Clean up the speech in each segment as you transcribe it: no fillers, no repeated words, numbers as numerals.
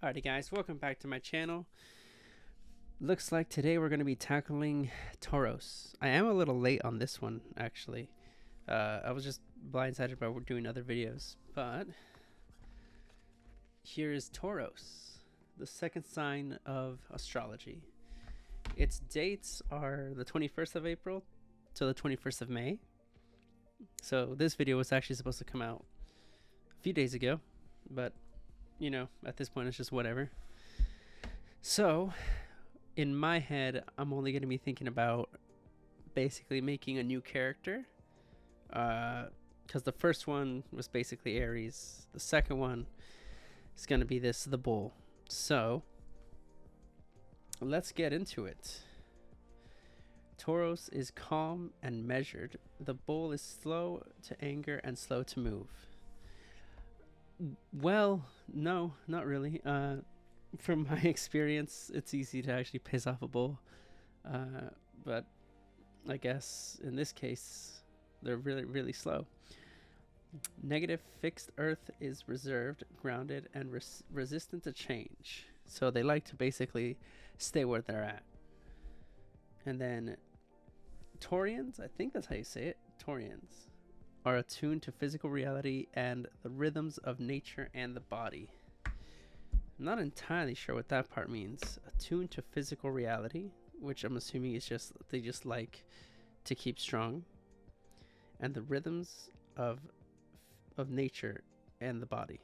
Alrighty guys, welcome back to my channel. Looks like today we're going to be tackling Taurus. I am a little late on this one actually. I was just blindsided by doing other videos, but here is Taurus, the second sign of astrology. Its dates are the 21st of April to the 21st of May. So this video was actually supposed to come out a few days ago, but you know, at this point it's just whatever. So in my head, I'm only going to be thinking about basically making a new character, because the first one was basically Aries. The second one is going to be the bull. So let's get into it. Taurus is calm and measured. The bull is slow to anger and slow to move. Well, no, not really. From my experience, it's easy to actually piss off a bull. But I guess in this case, they're really, really slow. Negative fixed earth is reserved, grounded, and resistant to change. So they like to basically stay where they're at. And then Taurians, I think that's how you say it, Taurians, are attuned to physical reality and the rhythms of nature and the body. I'm not entirely sure what that part means. Attuned to physical reality, which I'm assuming is just they just like to keep strong, and the rhythms of nature and the body.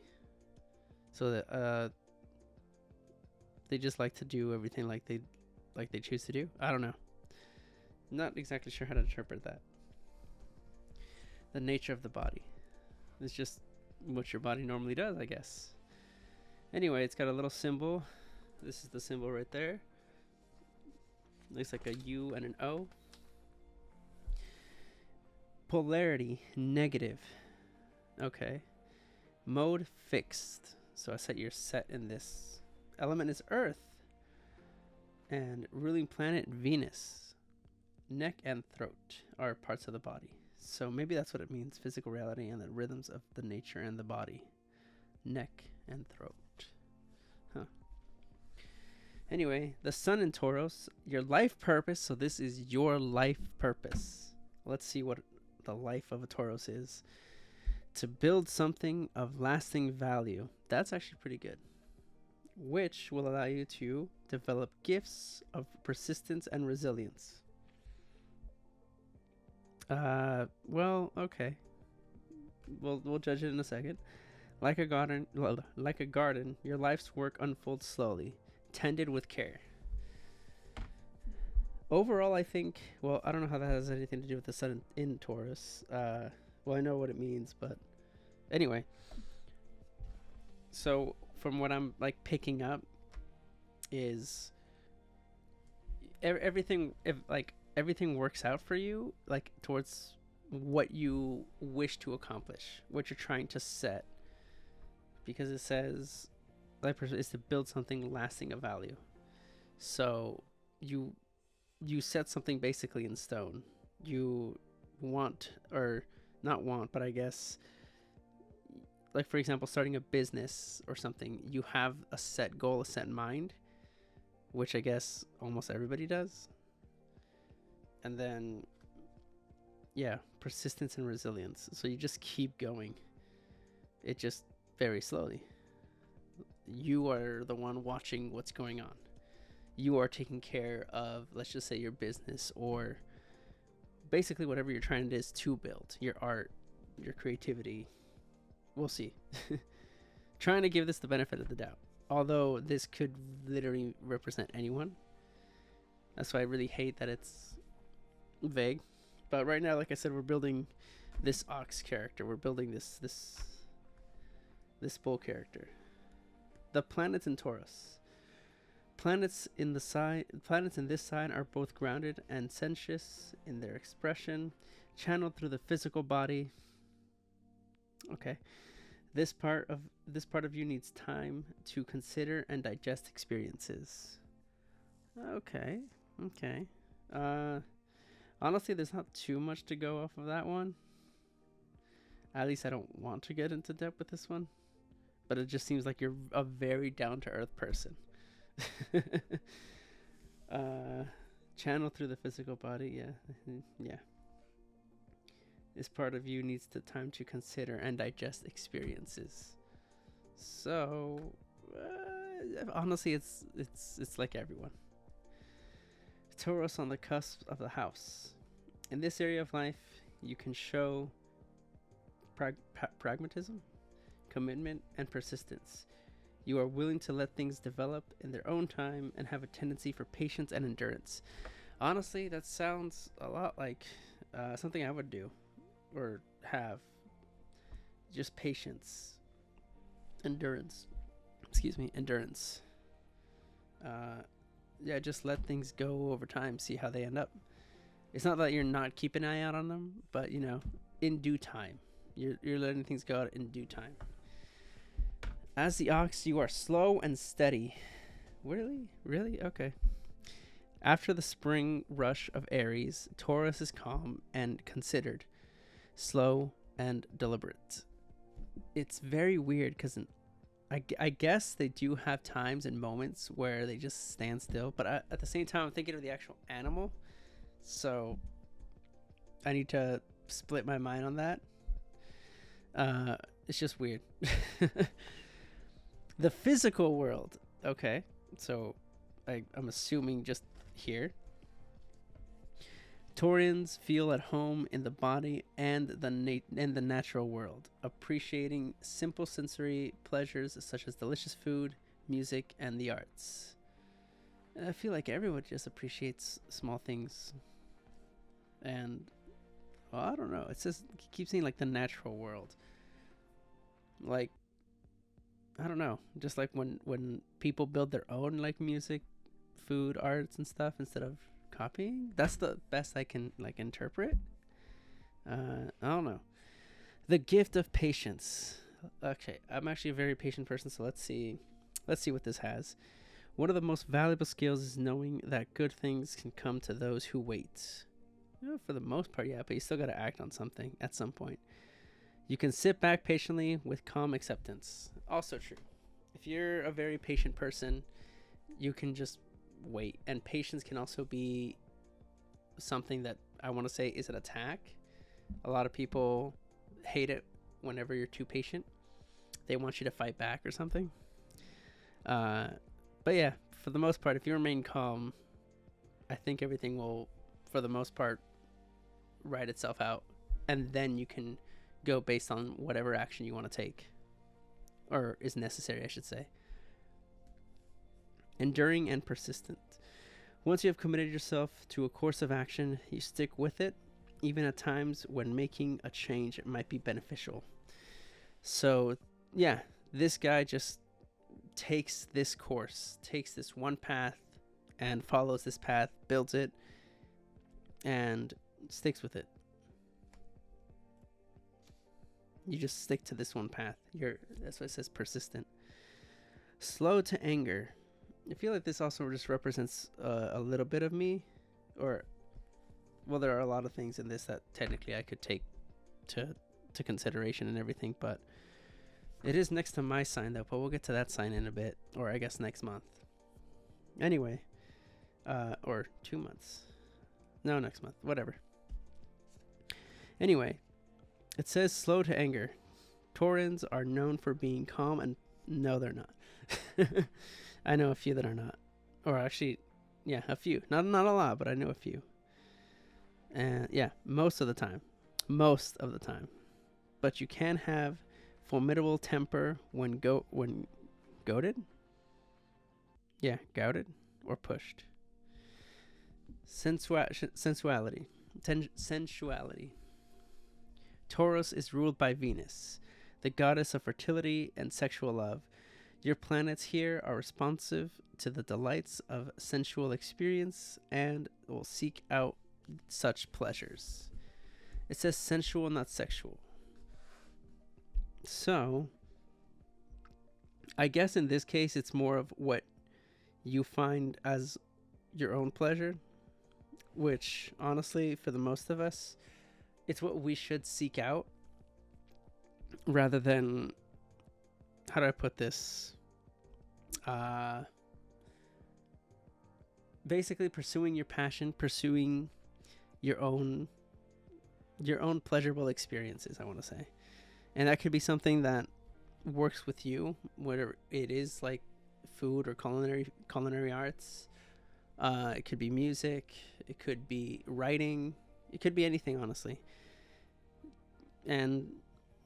So that they just like to do everything like they choose to do. I don't know. Not exactly sure how to interpret that. The nature of the body. It's just what your body normally does, I guess. Anyway, it's got a little symbol. This is the symbol right there. Looks like a U and an O. Polarity, negative. Okay. Mode, fixed. So I set you're set in this. Element is Earth. And ruling planet, Venus. Neck and throat are parts of the body. So maybe that's what it means. Physical reality and the rhythms of the nature and the body. Neck and throat. Huh. Anyway, the sun in Taurus, your life purpose. So this is your life purpose. Let's see what the life of a Taurus is. To build something of lasting value. That's actually pretty good. Which will allow you to develop gifts of persistence and resilience. Well, okay. We'll judge it in a second. Like a garden, your life's work unfolds slowly, tended with care. Overall, I think, well, I don't know how that has anything to do with the sun in Taurus. Well, I know what it means, but anyway. So from what I'm like picking up is everything, everything works out for you, like towards what you wish to accomplish, what you're trying to set. Because it says life purpose is to build something lasting of value. So you set something basically in stone. You want, or not want, but I guess, like for example, starting a business or something, you have a set goal, a set mind, which I guess almost everybody does. And then, yeah, persistence and resilience. So you just keep going. It just very slowly. You are the one watching what's going on. You are taking care of, let's just say, your business, or basically whatever you're trying to build. Your art, your creativity. We'll see. Trying to give this the benefit of the doubt. Although this could literally represent anyone. That's why I really hate that it's vague. But right now, like I said, we're building this ox character. We're building this bull character. The planets in Taurus. Planets in this sign are both grounded and sensuous in their expression, channeled through the physical body. Okay. This part of you needs time to consider and digest experiences. Okay. Honestly, there's not too much to go off of that one. At least I don't want to get into depth with this one. but it just seems like you're a very down to earth person. uh, channel through the physical body. Yeah, yeah. This part of you needs the time to consider and digest experiences. So, honestly, it's like everyone. Taurus on the cusp of the house. In this area of life, you can show pragmatism, commitment, and persistence. You are willing to let things develop in their own time and have a tendency for patience and endurance. Honestly, that sounds a lot like something I would do or have. Just patience, endurance. Excuse me, endurance. Yeah, just let things go over time, see how they end up. It's not that you're not keeping an eye out on them, but you know, in due time. You're letting things go out in due time. As the ox, you are slow and steady. Really? Really? Okay. After the spring rush of Aries, Taurus is calm and considered, slow and deliberate. It's very weird because I guess they do have times and moments where they just stand still, but at the same time, I'm thinking of the actual animal, so I need to split my mind on that. It's just weird. The physical world. Okay, so I'm assuming just here. Taurians feel at home in the body and the natural world, appreciating simple sensory pleasures such as delicious food, music, and the arts. And I feel like everyone just appreciates small things. And well, I don't know. It says keep saying like the natural world. Like I don't know. Just like when people build their own like music, food, arts, and stuff instead of copying. That's the best I can like interpret. I don't know. The gift of patience. Okay, I'm actually a very patient person, so let's see what this has. One of the most valuable skills is knowing that good things can come to those who wait. You know, for the most part, yeah, but you still got to act on something at some point. You can sit back patiently with calm acceptance. Also true. If you're a very patient person, you can just wait. And patience can also be something that I want to say is an attack. A lot of people hate it whenever you're too patient. They want you to fight back or something. But yeah, for the most part, if you remain calm, I think everything will, for the most part, write itself out. And then you can go based on whatever action you want to take. Or is necessary, I should say. Enduring and persistent. Once you have committed yourself to a course of action, you stick with it, even at times when making a change might be beneficial. So, yeah, this guy just takes this course, takes this one path, and follows this path, builds it, and sticks with it. You just stick to this one path. That's why it says persistent. Slow to anger. I feel like this also just represents a little bit of me, or well, there are a lot of things in this that technically I could take to consideration and everything, but it is next to my sign though. But we'll get to that sign in a bit, or I guess next month. Anyway, or 2 months. No, next month. Whatever. Anyway, it says slow to anger. Taurans are known for being calm, and no, they're not. I know a few that are not, or actually, yeah, a few. Not a lot, but I know a few. And yeah, most of the time. But you can have formidable temper when goaded. Yeah, goaded or pushed. Sensuality. Sensuality. Taurus is ruled by Venus, the goddess of fertility and sexual love. Your planets here are responsive to the delights of sensual experience and will seek out such pleasures. It says sensual, not sexual. So, I guess in this case, it's more of what you find as your own pleasure, which honestly, for the most of us, it's what we should seek out rather than, how do I put this? Basically pursuing your passion, pursuing your own pleasurable experiences, I want to say. And that could be something that works with you, whether it is like food or culinary arts. It could be music, it could be writing, it could be anything, honestly. And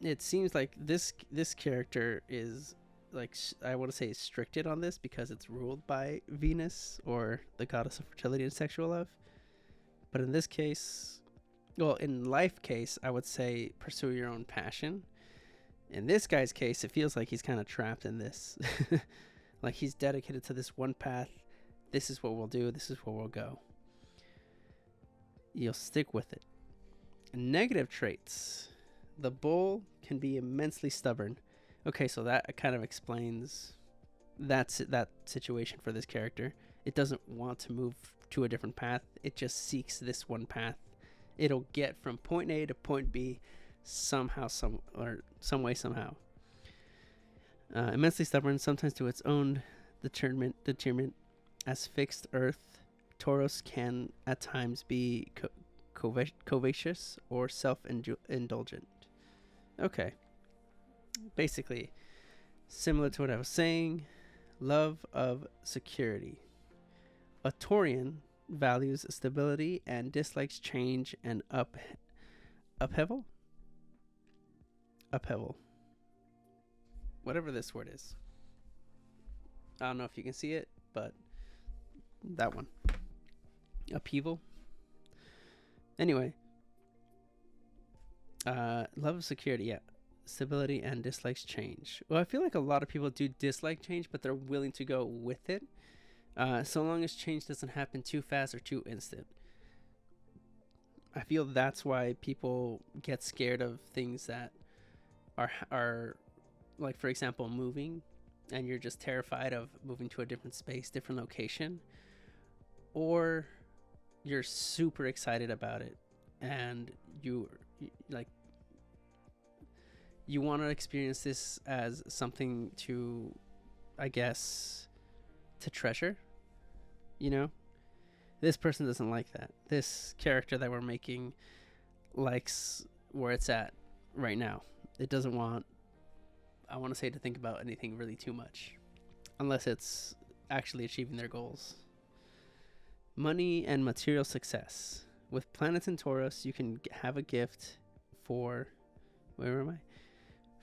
it seems like this character is like, I want to say restricted on this because it's ruled by Venus, or the goddess of fertility and sexual love. But in this case, well, in life case, I would say pursue your own passion. In this guy's case, it feels like he's kind of trapped in this. Like he's dedicated to this one path. This is what we'll do. This is where we'll go. You'll stick with it. Negative traits. The bull can be immensely stubborn. Okay, so that kind of explains that situation for this character. It doesn't want to move to a different path. It just seeks this one path. It'll get from point A to point B somehow, some way, somehow. Immensely stubborn, sometimes to its own determinant. As fixed Earth, Taurus can at times be covetous or self-indulgent. Okay. Basically, similar to what I was saying, love of security. A Taurian values stability and dislikes change and upheaval. Whatever this word is. I don't know if you can see it, but that one. Upheaval. Anyway. Love of security, yeah. Stability and dislikes change. Well, I feel like a lot of people do dislike change, but they're willing to go with it. So long as change doesn't happen too fast or too instant. I feel that's why people get scared of things that are like, for example, moving, and you're just terrified of moving to a different space, different location, or you're super excited about it and you want to experience this as something to, I guess, to treasure, you know? This person doesn't like that. This character that we're making likes where it's at right now. It doesn't want, I want to say, to think about anything really too much, unless it's actually achieving their goals. Money and material success. With planets in Taurus, you can have a gift for, where am I?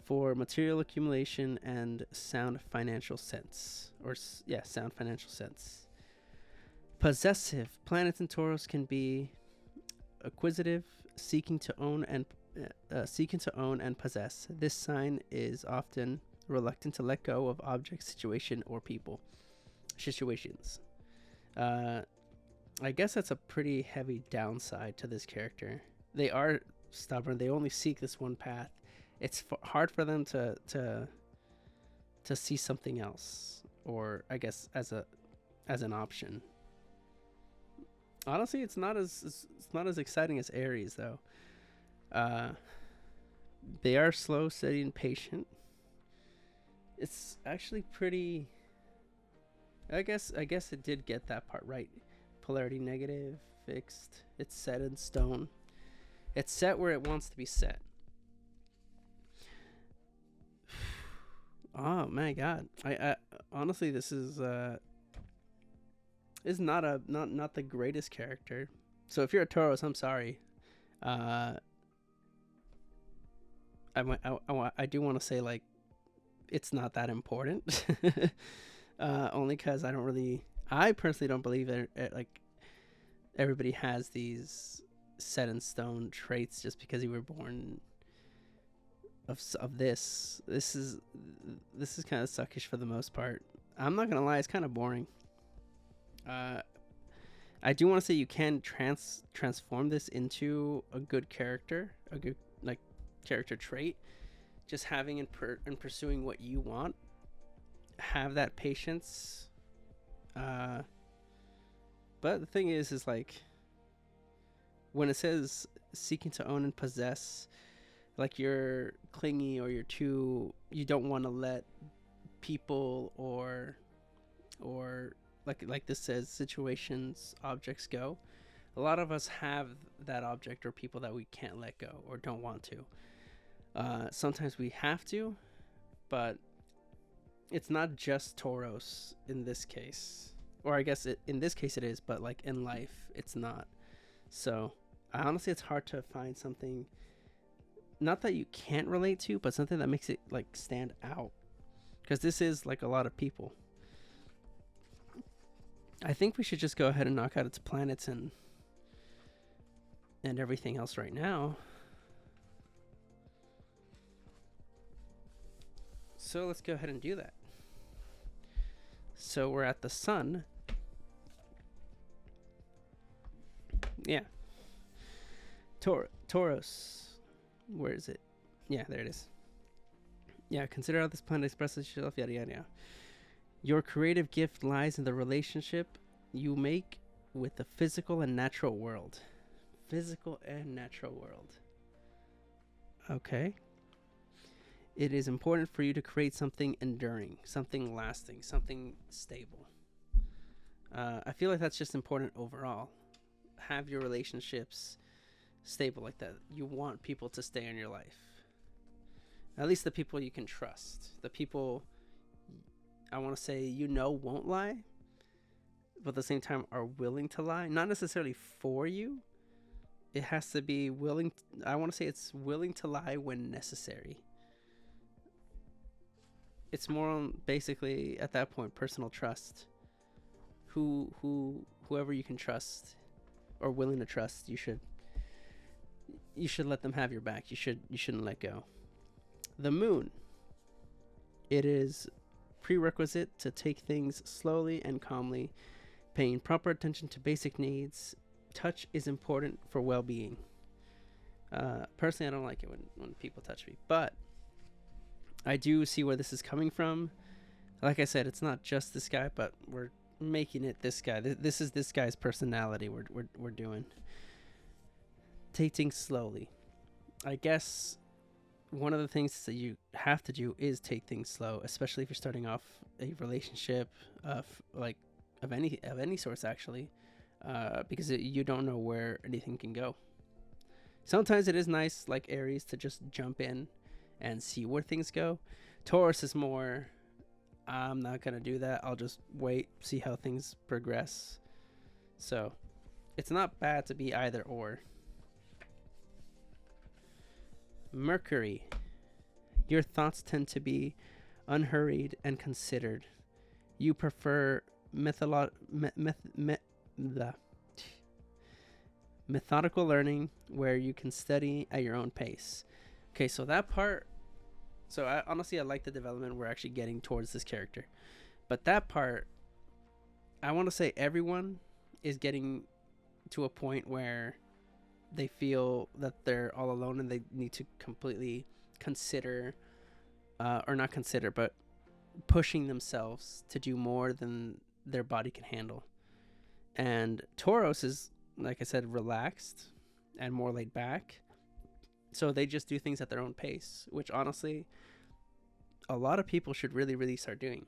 For material accumulation and sound financial sense. Sound financial sense. Possessive. Planets in Taurus can be acquisitive, seeking to own and possess. This sign is often reluctant to let go of objects, situation, or situations. I guess that's a pretty heavy downside to this character. They are stubborn. They only seek this one path. It's hard for them to see something else, or I guess as an option. Honestly, it's not as exciting as Aries, though. They are slow, steady, and patient. It's actually pretty. I guess it did get that part right. Polarity negative, fixed. It's set in stone. It's set where it wants to be set. Oh my god! I honestly, this is not the greatest character. So if you're a Taurus, I'm sorry. I do want to say, like, it's not that important. Only because I personally don't believe that like everybody has these set in stone traits just because you were born of this. This is kind of suckish for the most part. I'm not gonna lie, it's kind of boring. I do want to say you can transform this into a good character, a good like character trait. Just having and pursuing what you want. Have that patience. But the thing is like, when it says seeking to own and possess, like you're clingy or you don't want to let people or like this says, situations, objects go. A lot of us have that object or people that we can't let go or don't want to. Sometimes we have to, but it's not just Tauros in this case. Or I guess in this case it is, but like in life, it's not. So honestly, it's hard to find something, not that you can't relate to, but something that makes it like stand out. Because this is like a lot of people. I think we should just go ahead and knock out its planets and everything else right now. So let's go ahead and do that. So we're at the sun. Yeah. Taurus. Where is it? Yeah, there it is. Yeah, consider how this planet expresses itself, yada yada yada. Your creative gift lies in the relationship you make with the physical and natural world. Physical and natural world. Okay. It is important for you to create something enduring, something lasting, something stable. I feel like that's just important overall. Have your relationships stable like that. You want people to stay in your life. At least the people you can trust. The people, I want to say, won't lie, but at the same time are willing to lie. Not necessarily for you. It has to be willing. I want to say it's willing to lie when necessary. It's more on basically at that point personal trust. Whoever you can trust or willing to trust, you should let them have your back. You shouldn't let go. The moon. It is prerequisite to take things slowly and calmly, paying proper attention to basic needs. Touch is important for well-being. Personally, I don't like it when people touch me, but I do see where this is coming from. Like I said, it's not just this guy, but we're making it this guy. This is this guy's personality we're doing. Take things slowly. I guess one of the things that you have to do is take things slow, especially if you're starting off a relationship of any source, actually, because you don't know where anything can go. Sometimes it is nice, like Aries, to just jump in and see where things go. Taurus is more, I'm not going to do that. I'll just wait, see how things progress. So it's not bad to be either or. Mercury. Your thoughts tend to be unhurried and considered. You prefer methodical learning where you can study at your own pace. Okay, so that part, I like the development we're actually getting towards this character. But that part, I want to say everyone is getting to a point where they feel that they're all alone and they need to completely consider, or not consider, but pushing themselves to do more than their body can handle. And Tauros is, like I said, relaxed and more laid back. So they just do things at their own pace, which honestly, a lot of people should really, really start doing.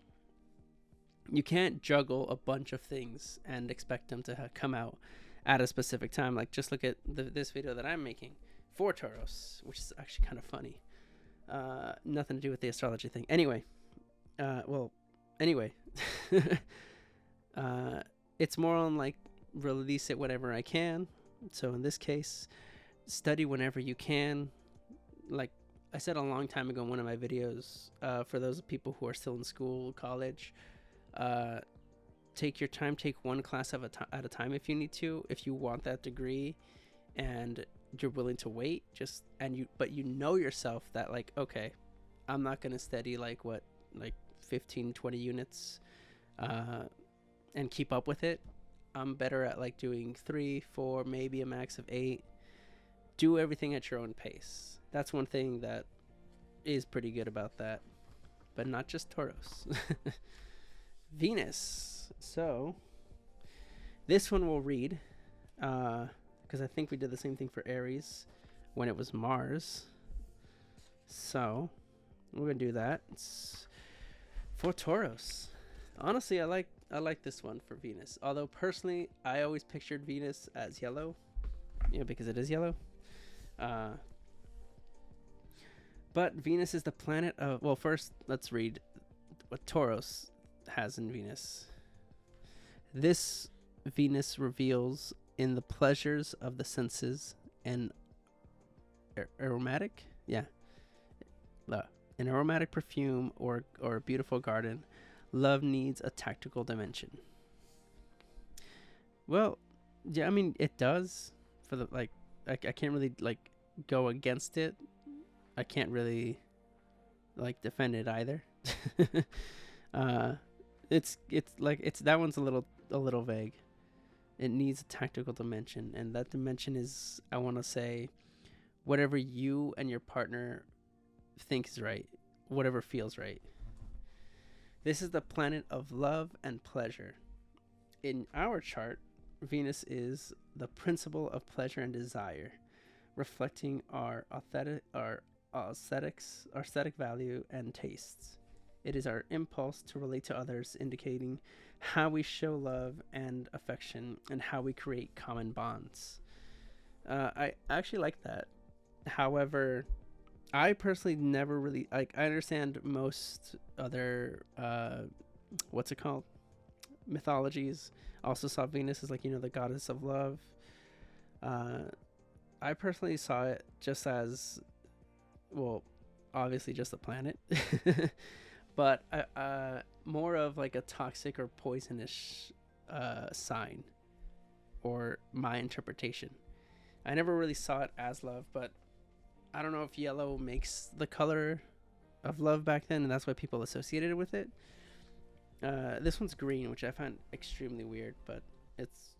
You can't juggle a bunch of things and expect them to come out at a specific time. Like, just look at this video that I'm making for Taurus, which is actually kind of funny. Nothing to do with the astrology thing. Anyway, it's more on like release it whenever I can. So in this case, study whenever you can. Like I said a long time ago in one of my videos, for those people who are still in school, college, take your time, take one class at a time if you need to, if you want that degree and you're willing to wait, but you know yourself that, like, okay, I'm not going to study like 15, 20 units and keep up with it. I'm better at like doing 3, 4, maybe a max of 8. Do everything at your own pace. That's one thing that is pretty good about that, but not just Taurus. Venus. So this one we'll read, because I think we did the same thing for Aries when it was Mars. So we're going to do that. For Tauros, honestly, I like this one for Venus. Although personally, I always pictured Venus as yellow, because it is yellow. Uh, but Venus is the planet of. Well, first let's read what Tauros has in Venus. This Venus reveals in the pleasures of the senses and aromatic, an aromatic perfume or a beautiful garden. Love needs a tactical dimension. Well, yeah, I mean it does. For the I can't really go against it. I can't really defend it either. uh, it's that one's a little vague. It needs a tactical dimension, and that dimension is, I want to say, whatever you and your partner think is right, whatever feels right. This is the planet of love and pleasure. In our chart, Venus is the principle of pleasure and desire, reflecting our aesthetic value and tastes. It is our impulse to relate to others, indicating how we show love and affection and how we create common bonds. I actually like that. However, I personally never really I understand most other what's it called, mythologies also saw Venus as the goddess of love. I personally saw it just as, well, obviously just a planet, but more of a toxic or poisonous sign, or my interpretation. I never really saw it as love, but I don't know if yellow makes the color of love back then, and that's why people associated it with it. This one's green, which I find extremely weird, but it's,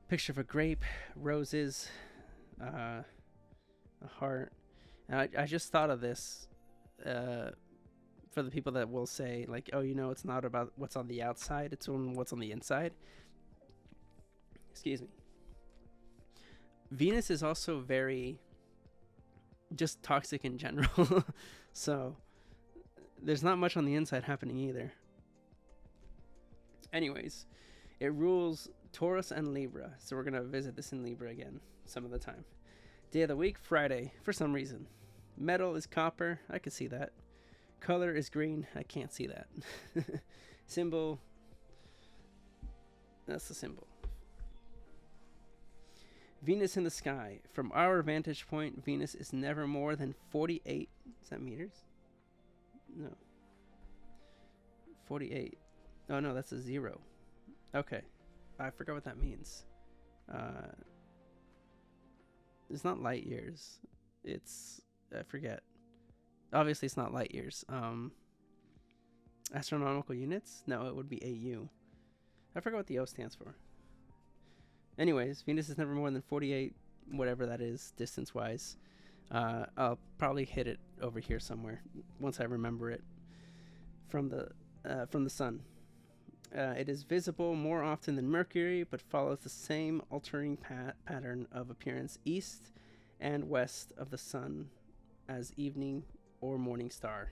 picture of a grape, roses, a heart. And I just thought of this for the people that will say, oh, it's not about what's on the outside, it's on what's on the inside. Excuse me. Venus is also very just toxic in general. So there's not much on the inside happening either. Anyways, it rules Taurus and Libra, so we're gonna visit this in Libra again some of the time. Day of the week, Friday, for some reason. Metal is copper, I can see that. Color is green, I can't see that. Symbol, that's the symbol. Venus in the sky. From our vantage point, Venus is never more than 48. Is that meters? No. 48. Oh, no, that's a 0. Okay. I forgot what that means. It's not light years. It's, I forget. Obviously, it's not light years. Astronomical units? No, it would be AU. I forgot what the O stands for. Anyways, Venus is never more than 48, whatever that is, distance-wise. I'll probably hit it over here somewhere once I remember it from the sun. It is visible more often than Mercury, but follows the same altering pattern of appearance east and west of the sun as evening or morning star.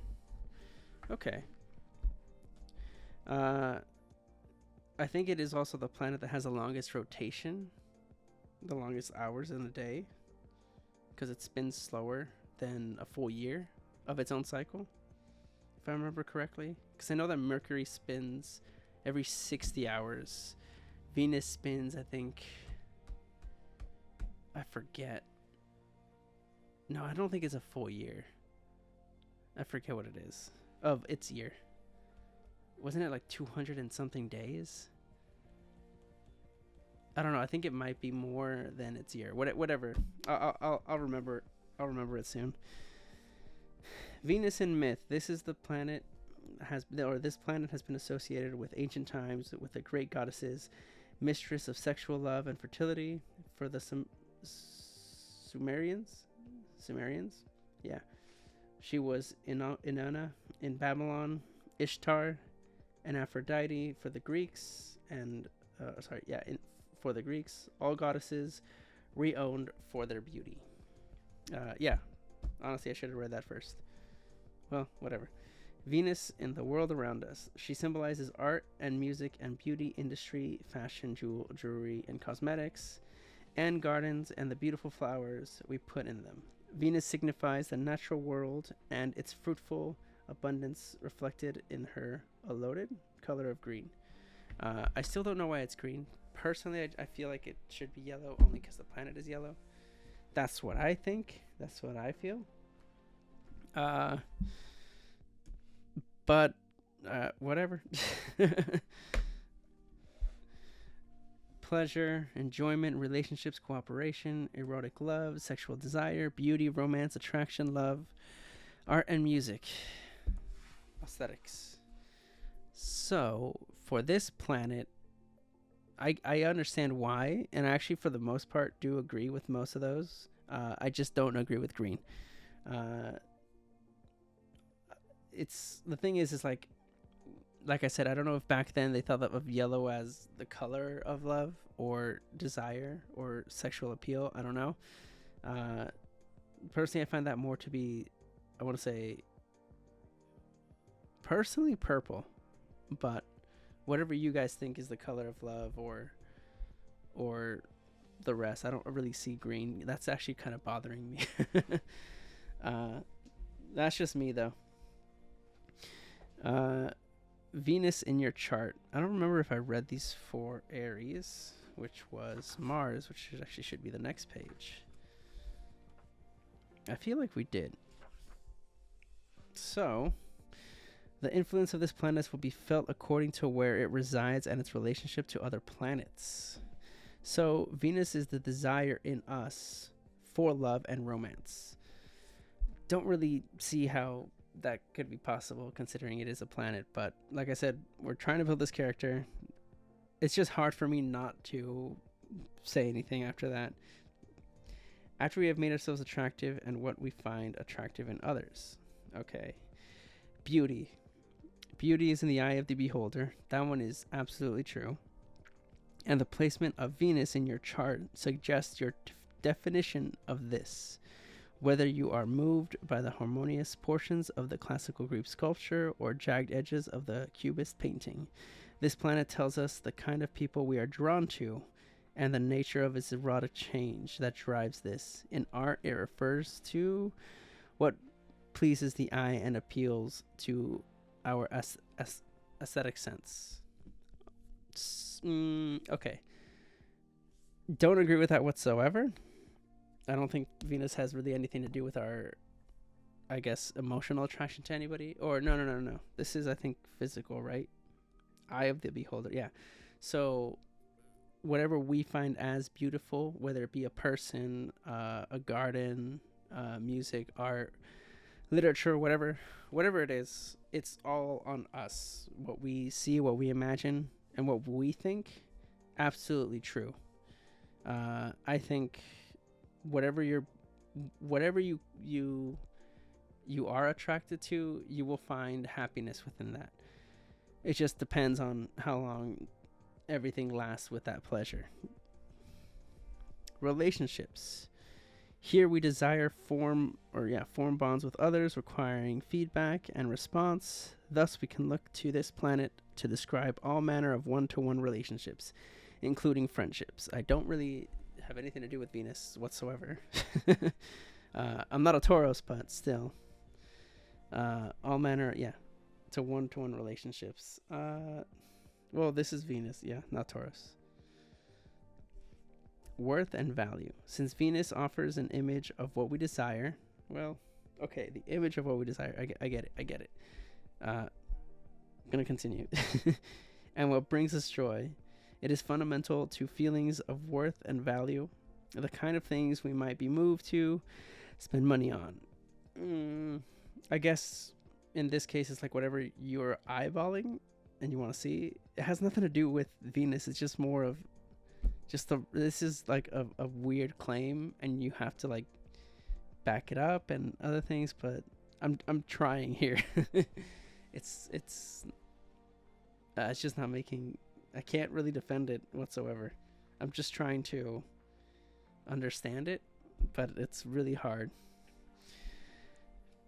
Okay. I think it is also the planet that has the longest rotation, the longest hours in the day, because it spins slower than a full year of its own cycle, if I remember correctly. Because I know that Mercury spins every 60 hours. Venus spins, I think, I forget. No, I don't think it's a full year. I forget what it is of its year. Wasn't it 200 and something days? I don't know. I think it might be more than its year. Whatever. I'll remember. I'll remember it soon. Venus in myth. This is the planet this planet has been associated with ancient times with the great goddesses, mistress of sexual love and fertility for the Sumerians. Yeah. She was Inanna in Babylon, Ishtar, and Aphrodite for the Greeks, and for the Greeks, all goddesses re-owned for their beauty. Yeah, honestly, I should have read that first. Well, whatever. Venus in the world around us. She symbolizes art and music and beauty industry, fashion, jewelry, and cosmetics, and gardens and the beautiful flowers we put in them. Venus signifies the natural world and its fruitful abundance reflected in her allotted color of green. I still don't know why it's green. Personally, I feel like it should be yellow only because the planet is yellow. That's what I think. That's what I feel. But whatever. Pleasure, enjoyment, relationships, cooperation, erotic love, sexual desire, beauty, romance, attraction, love, art, and music. Aesthetics. So, for this planet, I understand why, and I actually, for the most part, do agree with most of those. I just don't agree with green. It's the thing is like I said, I don't know if back then they thought of yellow as the color of love or desire or sexual appeal. I don't know. Personally, I find that more to be, I want to say, personally purple, but whatever you guys think is the color of love or the rest, I don't really see green. That's actually kind of bothering me. That's just me though. Venus in your chart. I don't remember if I read these for Aries, which was Mars, which actually should be the next page. I feel like we did. So, the influence of this planet will be felt according to where it resides and its relationship to other planets. So, Venus is the desire in us for love and romance. Don't really see how that could be possible considering it is a planet, but like I said, we're trying to build this character. It's just hard for me not to say anything after that. After we have made ourselves attractive and what we find attractive in others. Okay. Beauty. Beauty is in the eye of the beholder. That one is absolutely true. And the placement of Venus in your chart suggests your definition of this. Whether you are moved by the harmonious portions of the classical Greek sculpture or jagged edges of the Cubist painting, this planet tells us the kind of people we are drawn to and the nature of its erotic change that drives this. In art, it refers to what pleases the eye and appeals to our aesthetic sense. Okay. Don't agree with that whatsoever. I don't think Venus has really anything to do with our, I guess, emotional attraction to anybody. Or no. This is, I think, physical, right? Eye of the beholder, yeah. So whatever we find as beautiful, whether it be a person, a garden, music, art, literature, whatever it is, it's all on us. What we see, what we imagine, and what we think, absolutely true. I think whatever you are attracted to, you will find happiness within that. It just depends on how long everything lasts with that pleasure. Relationships. Here we desire form bonds with others, requiring feedback and response. Thus we can look to this planet to describe all manner of one-to-one relationships, including friendships. I don't really have anything to do with Venus whatsoever. I'm not a Taurus, but still. All manner, to one-to-one relationships. Well, this is Venus, not Taurus. Worth and value. Since Venus offers an image of what we desire, well, okay, the image of what we desire, I get it. I'm gonna continue. And what brings us joy. It is fundamental to feelings of worth and value, the kind of things we might be moved to spend money on. I guess in this case, it's like whatever you're eyeballing and you want to see. It has nothing to do with Venus. It's just more of this is like a weird claim, and you have to like back it up and other things. But I'm trying here. It's just not making. I can't really defend it whatsoever. I'm just trying to understand it, but it's really hard.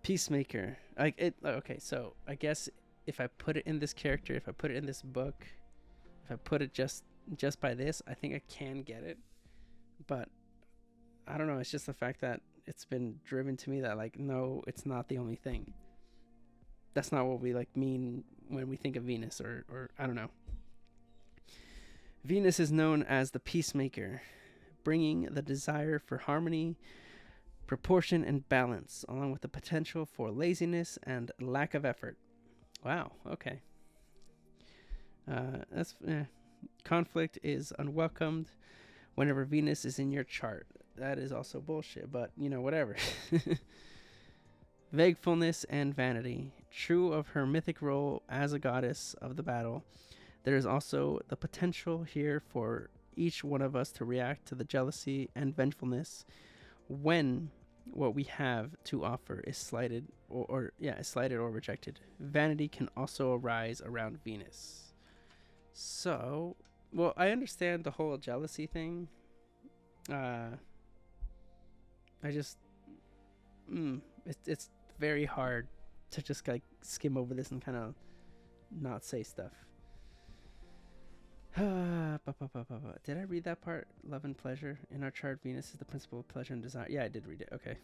Peacemaker. Like it. Okay, so I guess if I put it in this character, if I put it in this book, if I put it just by this, I think I can get it. But I don't know. It's just the fact that it's been driven to me that like no, it's not the only thing. That's not what we like mean when we think of Venus, or I don't know. Venus is known as the peacemaker, bringing the desire for harmony, proportion, and balance, along with the potential for laziness and lack of effort. Wow. Okay. That's conflict is unwelcomed whenever Venus is in your chart. That is also bullshit, but whatever. Vaguefulness and vanity. True of her mythic role as a goddess of the battle, there is also the potential here for each one of us to react to the jealousy and vengefulness when what we have to offer is slighted is slighted or rejected. Vanity can also arise around Venus. So, well, I understand the whole jealousy thing. I just, it's very hard to just like skim over this and kind of not say stuff. Did I read that part? Love and pleasure. In our chart, Venus is the principle of pleasure and desire. Yeah, I did read it. Okay.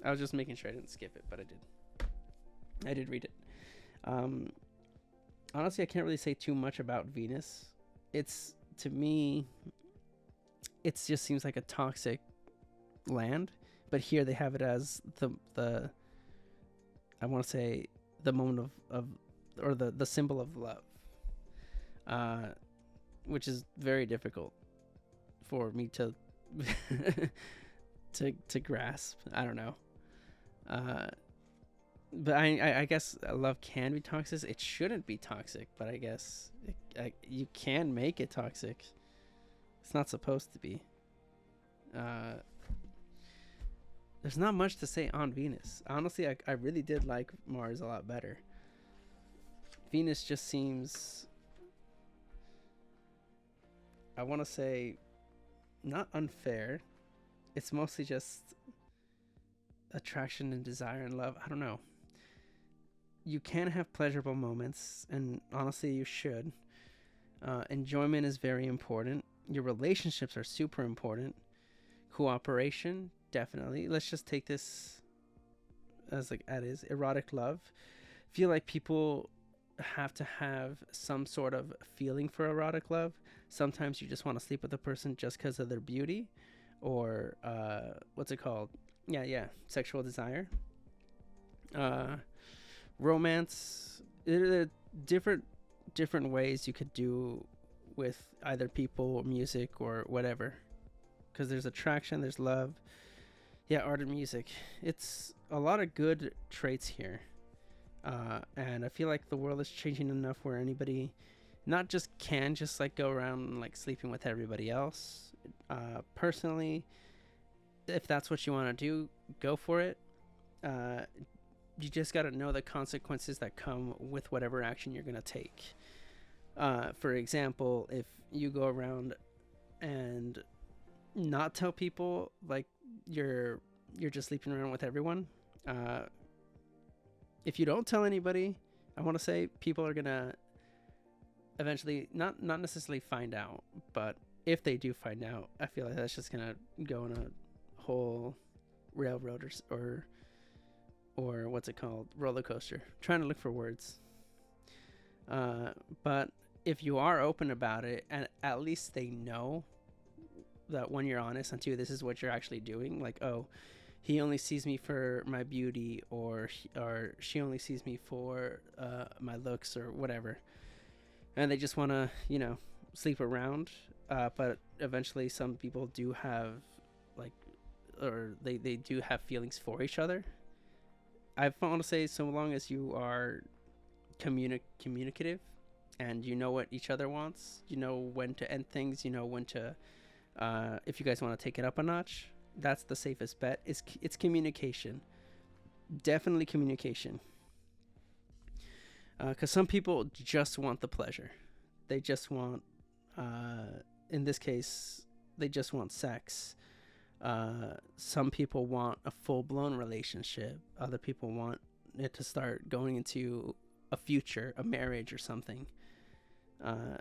I was just making sure I didn't skip it, but I did. I did read it. Honestly, I can't really say too much about Venus. It's, to me, it just seems like a toxic land. But here they have it as the I want to say the moment of or the symbol of love. Which is very difficult for me to to grasp. I don't know. But I guess love can be toxic. It shouldn't be toxic, but I guess you can make it toxic. It's not supposed to be. There's not much to say on Venus. Honestly, I really did like Mars a lot better. Venus just seems, I want to say, not unfair. It's mostly just attraction and desire and love. I don't know. You can have pleasurable moments, and honestly, you should. Enjoyment is very important. Your relationships are super important. Cooperation, definitely. Let's just take this as like that is erotic love. Feel like people have to have some sort of feeling for erotic love. Sometimes you just want to sleep with a person just because of their beauty, or what's it called? Yeah, sexual desire. Romance. There are different ways you could do with either people or music or whatever. Because there's attraction, there's love. Yeah, art and music. It's a lot of good traits here. And I feel like the world is changing enough where anybody not just can just like go around like sleeping with everybody else. Personally, if that's what you want to do, go for it. You just got to know the consequences that come with whatever action you're going to take. For example, if you go around and not tell people like you're just sleeping around with everyone, if you don't tell anybody, I want to say people are gonna eventually not necessarily find out, but if they do find out, I feel like that's just gonna go on a whole railroad or what's it called, roller coaster. I'm trying to look for words. But if you are open about it, and at least they know that, one, you're honest, and two, this is what you're actually doing. Like, oh, he only sees me for my beauty, or she only sees me for my looks or whatever, and they just want to sleep around. But eventually some people do have they do have feelings for each other. I want to say, so long as you are communicative and you know what each other wants, you know when to end things, you know when to if you guys want to take it up a notch, that's the safest bet. It's communication. Definitely communication. Because some people just want the pleasure. They just want, in this case, they just want sex. Some people want a full-blown relationship. Other people want it to start going into a future, a marriage or something. Uh,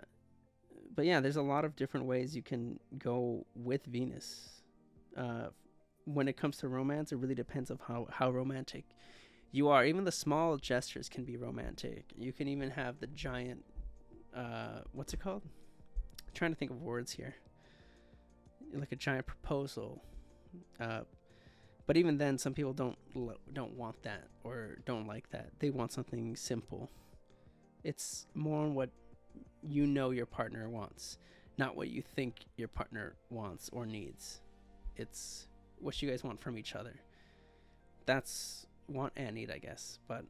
but yeah, there's a lot of different ways you can go with Venus. Uh, when it comes to romance, it really depends on how romantic you are. Even the small gestures can be romantic. You can even have the giant, what's it called? I'm trying to think of words here. Like a giant proposal. But even then, some people don't want that or don't like that. They want something simple. It's more on what you know your partner wants, not what you think your partner wants or needs. It's what you guys want from each other. That's want and need, I guess. But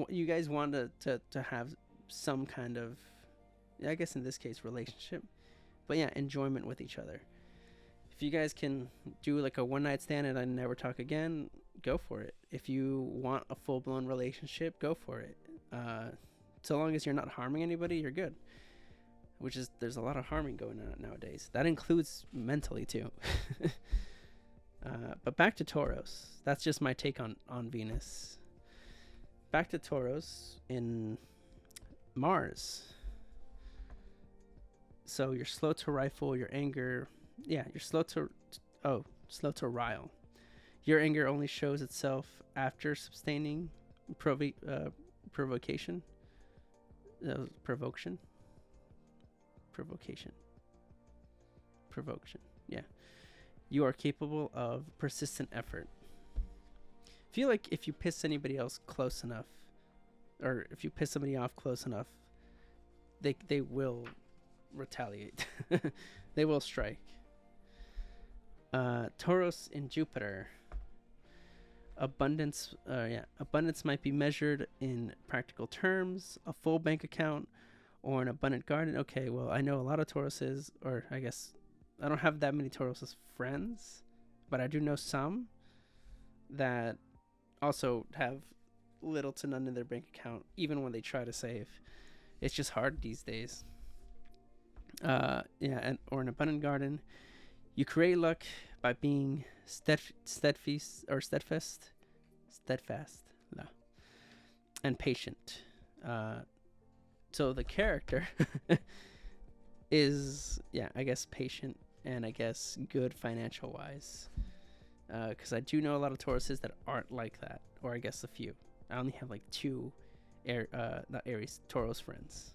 you guys want to have some kind of, I guess in this case, relationship. But yeah, enjoyment with each other. If you guys can do like a one night stand and I never talk again, go for it. If you want a full blown relationship, go for it. So long as you're not harming anybody, you're good. There's a lot of harming going on nowadays. That includes mentally too. But back to Taurus. That's just my take on Venus. Back to Taurus in Mars. So you're slow to rifle, your anger. Yeah, you're slow to rile. Your anger only shows itself after sustaining provocation. Provocation. Yeah. You are capable of persistent effort. I feel like if you piss anybody else close enough, or if you piss somebody off close enough, they will retaliate. They will strike. Taurus in Jupiter. Abundance might be measured in practical terms, a full bank account, or an abundant garden. Okay, well, I know a lot of Tauruses, or I guess I don't have that many Tauruses friends, but I do know some that also have little to none in their bank account, even when they try to save. It's just hard these days. Or an abundant garden. You create luck by being steadfast, no, and patient. So the character is, I guess patient and I guess good financial wise. Because I do know a lot of Tauruses that aren't like that, or I guess a few. I only have like two, Taurus friends.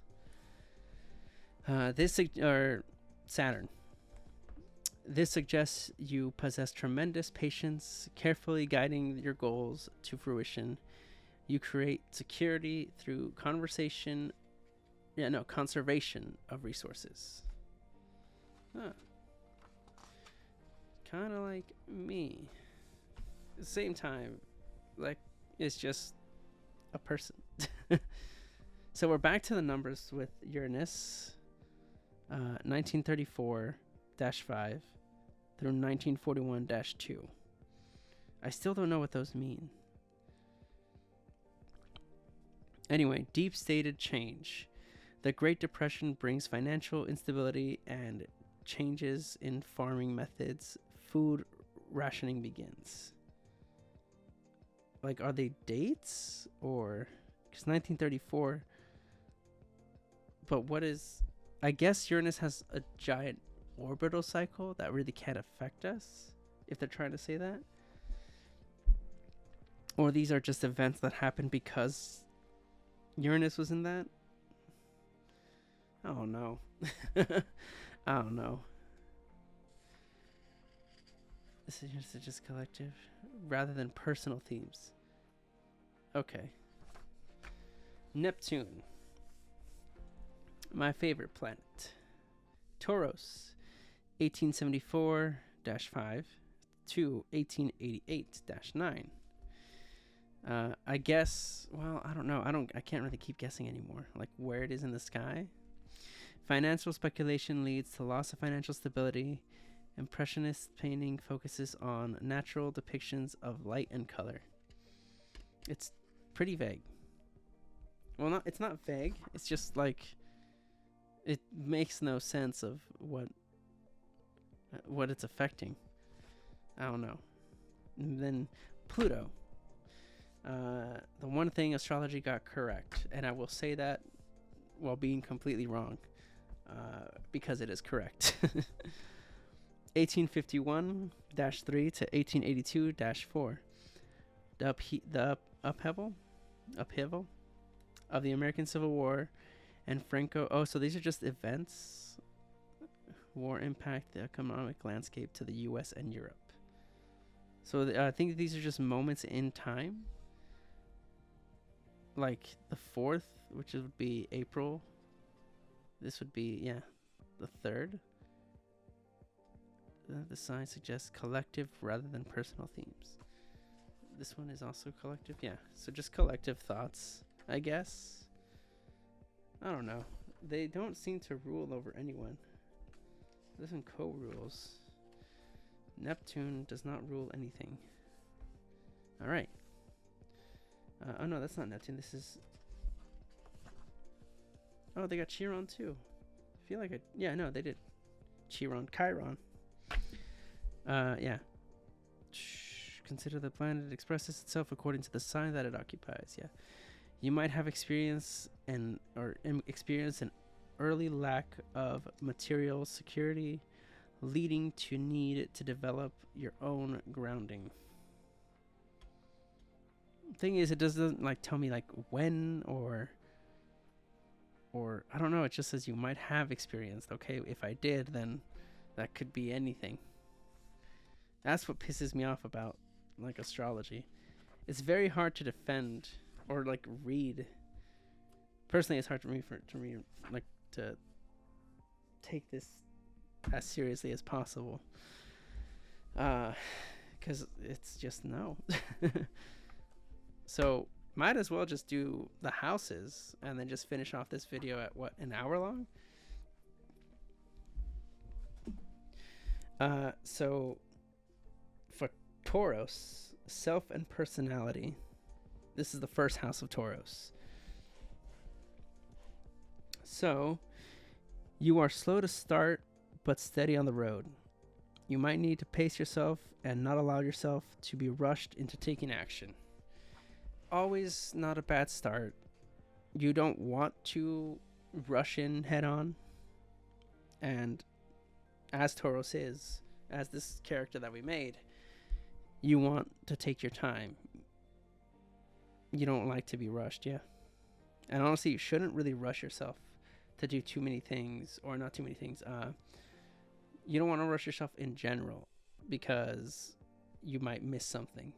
Saturn. This suggests you possess tremendous patience, carefully guiding your goals to fruition. You create security through conservation of resources. Kind of like me. At the same time, like, it's just a person. So we're back to the numbers with Uranus. 1934-5 through 1941-2. I still don't know what those mean. Anyway, deep stated change. The Great Depression brings financial instability and changes in farming methods. Food rationing begins. Like, are they dates? Or, because 1934, but what is, I guess Uranus has a giant orbital cycle that really can't affect us, if they're trying to say that. Or these are just events that happen because Uranus was in that. I don't know. I don't know. This is just collective rather than personal themes. Okay. Neptune. My favorite planet. Taurus. 1874-5 to 1888-9. I guess, well, I don't know. I can't really keep guessing anymore. Like where it is in the sky. Financial speculation leads to loss of financial stability. Impressionist painting focuses on natural depictions of light and color. It's pretty vague. Well, it's not vague. It's just like it makes no sense of what it's affecting. I don't know. And then Pluto. The one thing astrology got correct, and I will say that while being completely wrong, because it is correct. 1851-3 to 1882-4. The upheaval of the American Civil War and Franco. Oh, so these are just events. War impact the economic landscape to the U.S. and Europe. So I think these are just moments in time. Like the 4th, which would be April. This would be, the 3rd. The sign suggests collective rather than personal themes. This one is also collective. Yeah, so just collective thoughts, I guess. I don't know. They don't seem to rule over anyone. This one co-rules. Neptune does not rule anything. All right. Oh, no, that's not Neptune. This is... Oh, they got Chiron, too. I feel like yeah, no, they did. Chiron. Yeah. Consider the planet expresses itself according to the sign that it occupies. Yeah. You might have experience an early lack of material security, leading to need to develop your own grounding. Thing is, it doesn't like tell me like when or I don't know. It just says you might have experienced. Okay, if I did, then that could be anything. That's what pisses me off about like astrology. It's very hard to defend or like read. Personally, it's hard for me to take this as seriously as possible. Because it's just no. So might as well just do the houses and then just finish off this video at what, an hour long? So for Taurus, self and personality. This is the first house of Taurus. So you are slow to start but steady on the road. You might need to pace yourself and not allow yourself to be rushed into taking action. Always not a bad start. You don't want to rush in head on. And as Taurus is, as this character that we made, you want to take your time. You don't like to be rushed, yeah. And honestly, you shouldn't really rush yourself to do too many things, or not too many things. You don't want to rush yourself in general because you might miss something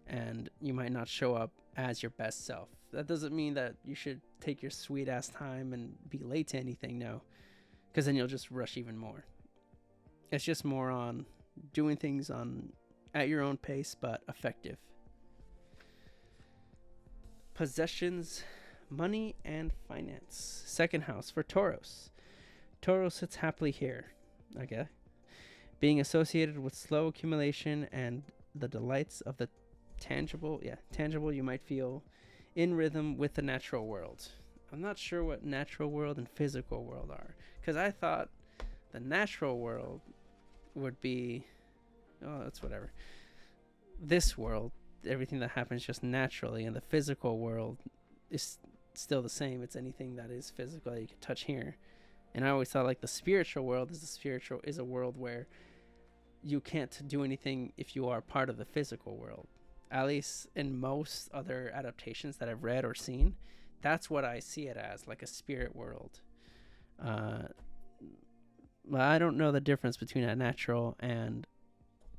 and you might not show up as your best self. That doesn't mean that you should take your sweet ass time and be late to anything, no, because then you'll just rush even more. It's just more on doing things at your own pace, but effective. Possessions, money, and finance. Second house for Taurus. Taurus sits happily here. Okay. Being associated with slow accumulation and the delights of the tangible, you might feel in rhythm with the natural world. I'm not sure what natural world and physical world are, because I thought the natural world would be, that's whatever. This world, everything that happens just naturally, and the physical world is still the same. It's anything that is physical that you can touch here. And I always thought like the spiritual world is a world where you can't do anything if you are part of the physical world. At least in most other adaptations that I've read or seen, that's what I see it as, like a spirit world. Well, I don't know the difference between a natural and,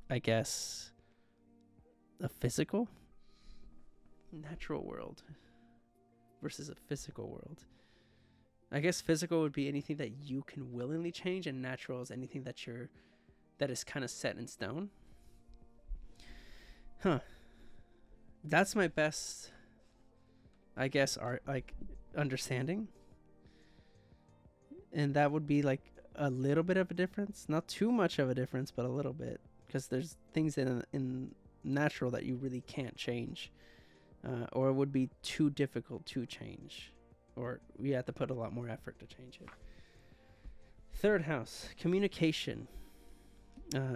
I guess, a physical natural world versus a physical world. I guess physical would be anything that you can willingly change, and natural is anything that is kind of set in stone. That's my best, I guess, understanding. And that would be like a little bit of a difference, not too much of a difference, but a little bit, because there's things in natural that you really can't change, or it would be too difficult to change, or we have to put a lot more effort to change it. Third house, communication.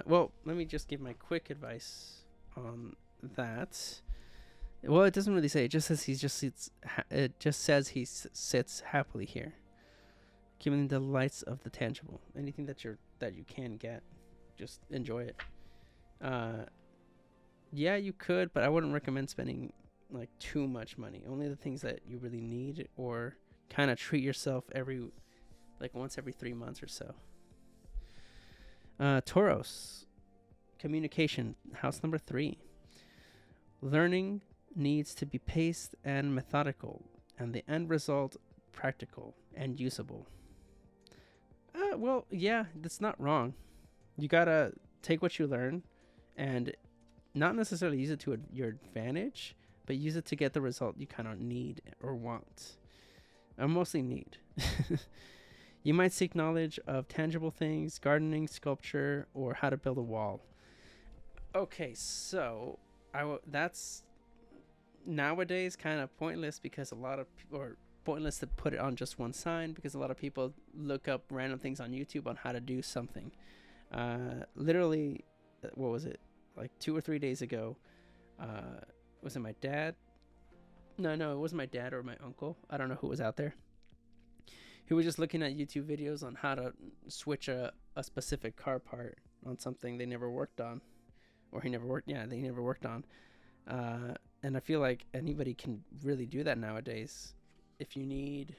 Well, let me just give my quick advice on that. Well, it doesn't really say. It just says it just says sits happily here, giving the delights of the tangible. Anything that you can get, just enjoy it. Uh, yeah, you could, but I wouldn't recommend spending like too much money. Only the things that you really need, or kind of treat yourself once every 3 months or so. Tauros, communication, house number 3. Learning needs to be paced and methodical, and the end result practical and usable. Well, yeah, that's not wrong. You gotta take what you learn and not necessarily use it to your advantage, but use it to get the result you kind of need or want. I mostly need. You might seek knowledge of tangible things, gardening, sculpture, or how to build a wall. Okay, so that's nowadays kind of pointless because or pointless to put it on just one sign because a lot of people look up random things on YouTube on how to do something. Literally, what was it? Like 2 or 3 days ago, was it my dad? No, it wasn't my dad or my uncle. I don't know who was out there. He was just looking at YouTube videos on how to switch a specific car part on something they never worked on. Or he never worked, yeah, they never worked on. And I feel like anybody can really do that nowadays. If you need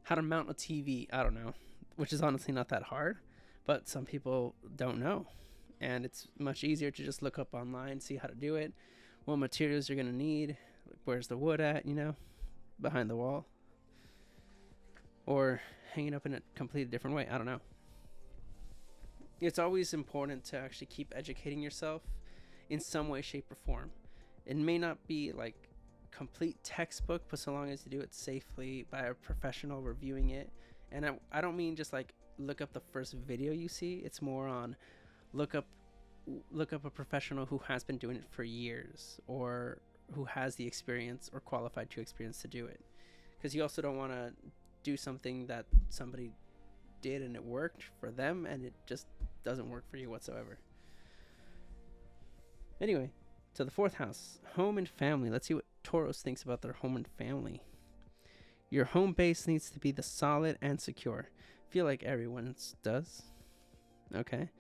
how to mount a TV, I don't know, which is honestly not that hard, but some people don't know. And it's much easier to just look up online, see how to do it, what materials you're going to need, where's the wood at, behind the wall. Or hanging up in a completely different way, I don't know. It's always important to actually keep educating yourself in some way, shape, or form. It may not be like complete textbook, but so long as you do it safely by a professional reviewing it. And I don't mean just like look up the first video you see. It's more on look up a professional who has been doing it for years or who has the experience or qualified to experience to do it. Because you also don't want to do something that somebody did and it worked for them and it just doesn't work for you whatsoever. Anyway, to the 4th house, home and family. Let's see what Taurus thinks about their home and family. Your home base needs to be the solid and secure. Feel like everyone's does. Okay.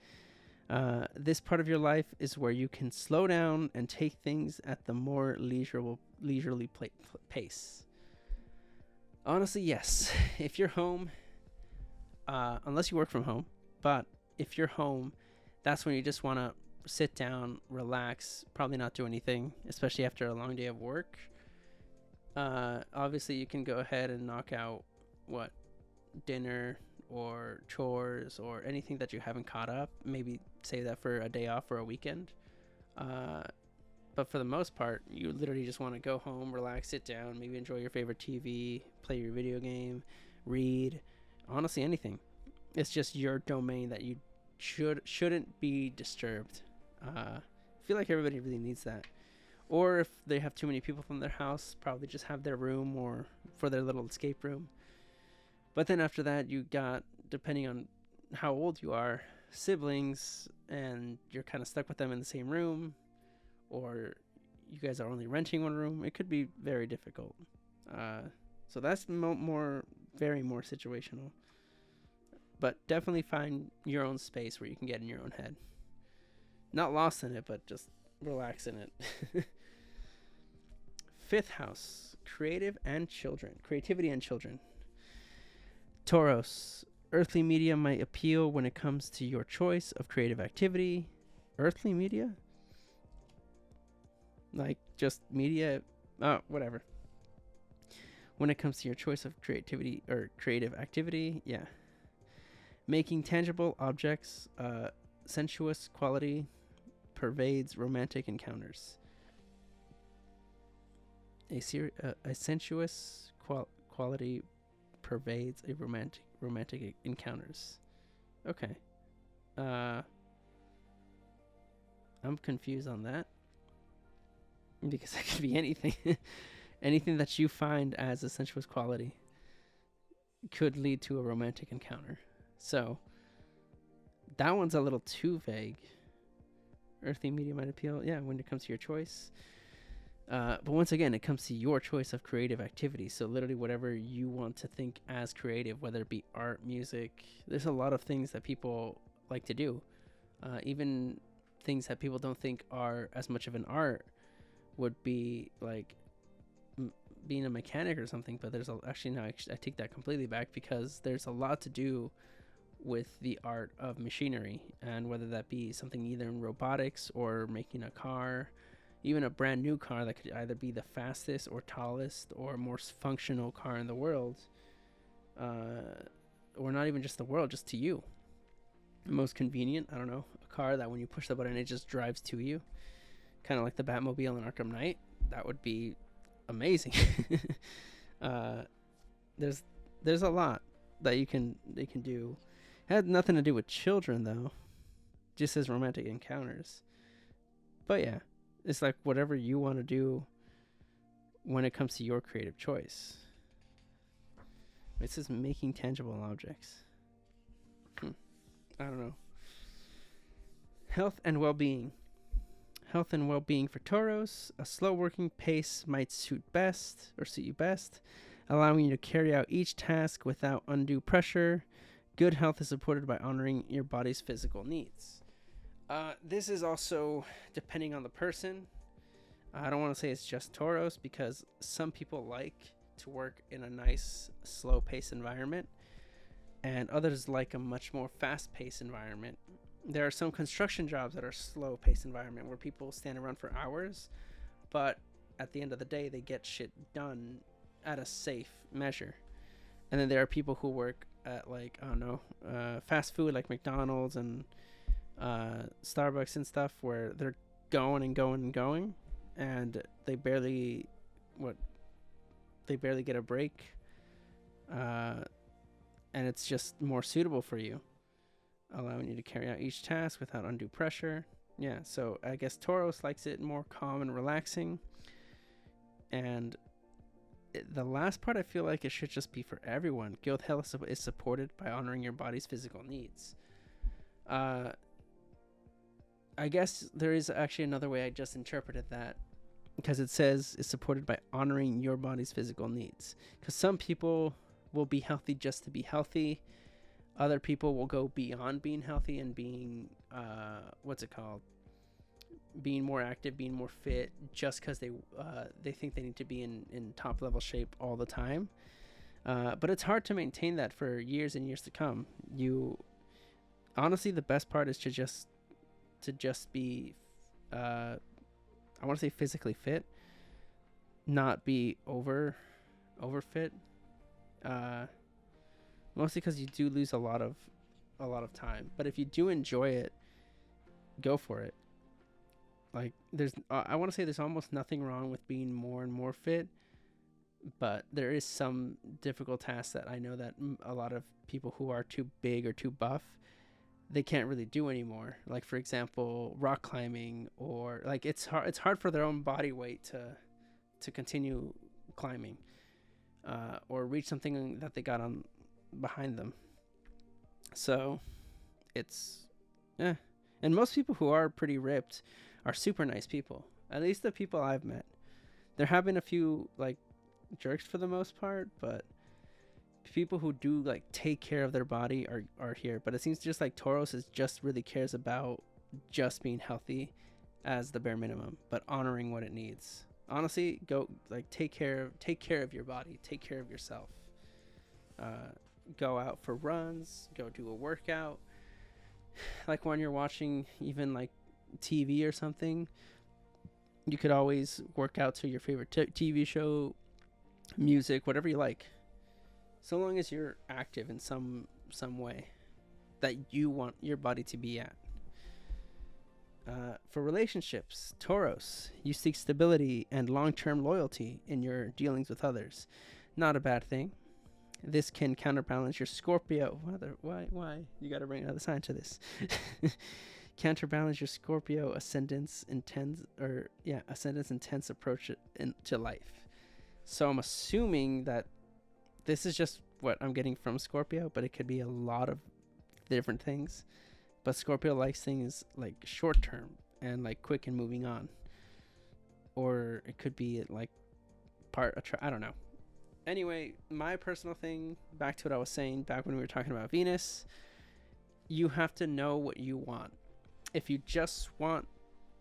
This part of your life is where you can slow down and take things at the more leisurely pace. Honestly, yes. If you're home, unless you work from home, but if you're home, that's when you just want to sit down, relax, probably not do anything, especially after a long day of work. Obviously, you can go ahead and knock out dinner or chores or anything that you haven't caught up. Maybe save that for a day off or a weekend. But for the most part, you literally just want to go home, relax, sit down, maybe enjoy your favorite TV, play your video game, read, honestly anything. It's just your domain that you shouldn't be disturbed. I feel like everybody really needs that. Or if they have too many people from their house, probably just have their room or for their little escape room. But then after that, you got, depending on how old you are, siblings, and you're kind of stuck with them in the same room, or you guys are only renting one room. It could be very difficult. So that's more situational. But definitely find your own space where you can get in your own head. Not lost in it, but just relax in it. 5th house, creativity and children. Taurus, earthly media might appeal when it comes to your choice of creative activity. Earthly media? Like just media? Oh, whatever. When it comes to your choice of creativity or creative activity, yeah. Making tangible objects, sensuous quality pervades romantic encounters. A sensuous quality pervades a romantic encounters. Okay. I'm confused on that because that could be anything. Anything that you find as a sensuous quality could lead to a romantic encounter. So that one's a little too vague. earthly media might appeal. Yeah, when it comes to your choice. But once again, it comes to your choice of creative activity. So literally whatever you want to think as creative, whether it be art, music. There's a lot of things that people like to do. Even things that people don't think are as much of an art would be like being a mechanic or something. But there's actually, no, I take that completely back, because there's a lot to do with the art of machinery, and whether that be something either in robotics or making a car, even a brand new car that could either be the fastest or tallest or most functional car in the world, or not even just the world, just to you. Most convenient, I don't know, a car that when you push the button it just drives to you, kind of like the Batmobile in Arkham Knight. That would be amazing. There's a lot that they can do. It had nothing to do with children though, just as romantic encounters. But yeah, it's like whatever you want to do when it comes to your creative choice. It says making tangible objects. I don't know. Health and well-being. Health and well-being for Tauros. A slow working pace might suit you best, allowing you to carry out each task without undue pressure. Good health is supported by honoring your body's physical needs. This is also depending on the person. I don't want to say it's just Tauros, because some people like to work in a nice, slow-paced environment, and others like a much more fast-paced environment. There are some construction jobs that are slow-paced environment where people stand around for hours, but at the end of the day, they get shit done at a safe measure. And then there are people who work at, like, I don't know, fast food like McDonald's and Starbucks and stuff, where they're going and going and going, and they barely get a break, and it's just more suitable for you, allowing you to carry out each task without undue pressure. Yeah, so I guess Tauros likes it more calm and relaxing. And the last part, I feel like it should just be for everyone. Good health is supported by honoring your body's physical needs. I guess there is actually another way I just interpreted that, because it says it's supported by honoring your body's physical needs. Because some people will be healthy just to be healthy. Other people will go beyond being healthy and being, being more active, being more fit, just because they think they need to be in top level shape all the time. But it's hard to maintain that for years and years to come. Honestly, the best part is to just be, I want to say physically fit, not be over fit. Mostly because you do lose a lot of time. But if you do enjoy it, go for it. Like, I want to say there's almost nothing wrong with being more and more fit, but there is some difficult tasks that I know that a lot of people who are too big or too buff, they can't really do anymore. Like, for example, rock climbing, or like it's hard for their own body weight to continue climbing, or reach something that they got on behind them. So it's and most people who are pretty ripped are super nice people. At least the people I've met. There have been a few like jerks for the most part, but people who do like take care of their body are here. But it seems just like Tauros just really cares about just being healthy as the bare minimum, but honoring what it needs. Honestly, go like take care of your body, take care of yourself. Go out for runs, go do a workout. Like when you're watching even like TV or something, you could always work out to your favorite TV show, music, whatever you like. So long as you're active in some way that you want your body to be at. For relationships, Tauros, you seek stability and long-term loyalty in your dealings with others. Not a bad thing. This can counterbalance your Scorpio. Why? You got to bring another sign to this. Counterbalance your Scorpio ascendant's intense approach to life. So I'm assuming that this is just what I'm getting from Scorpio, but it could be a lot of different things. But Scorpio likes things like short term and like quick and moving on, or it could be like I don't know. Anyway, my personal thing, back to what I was saying back when we were talking about Venus, you have to know what you want. If you just want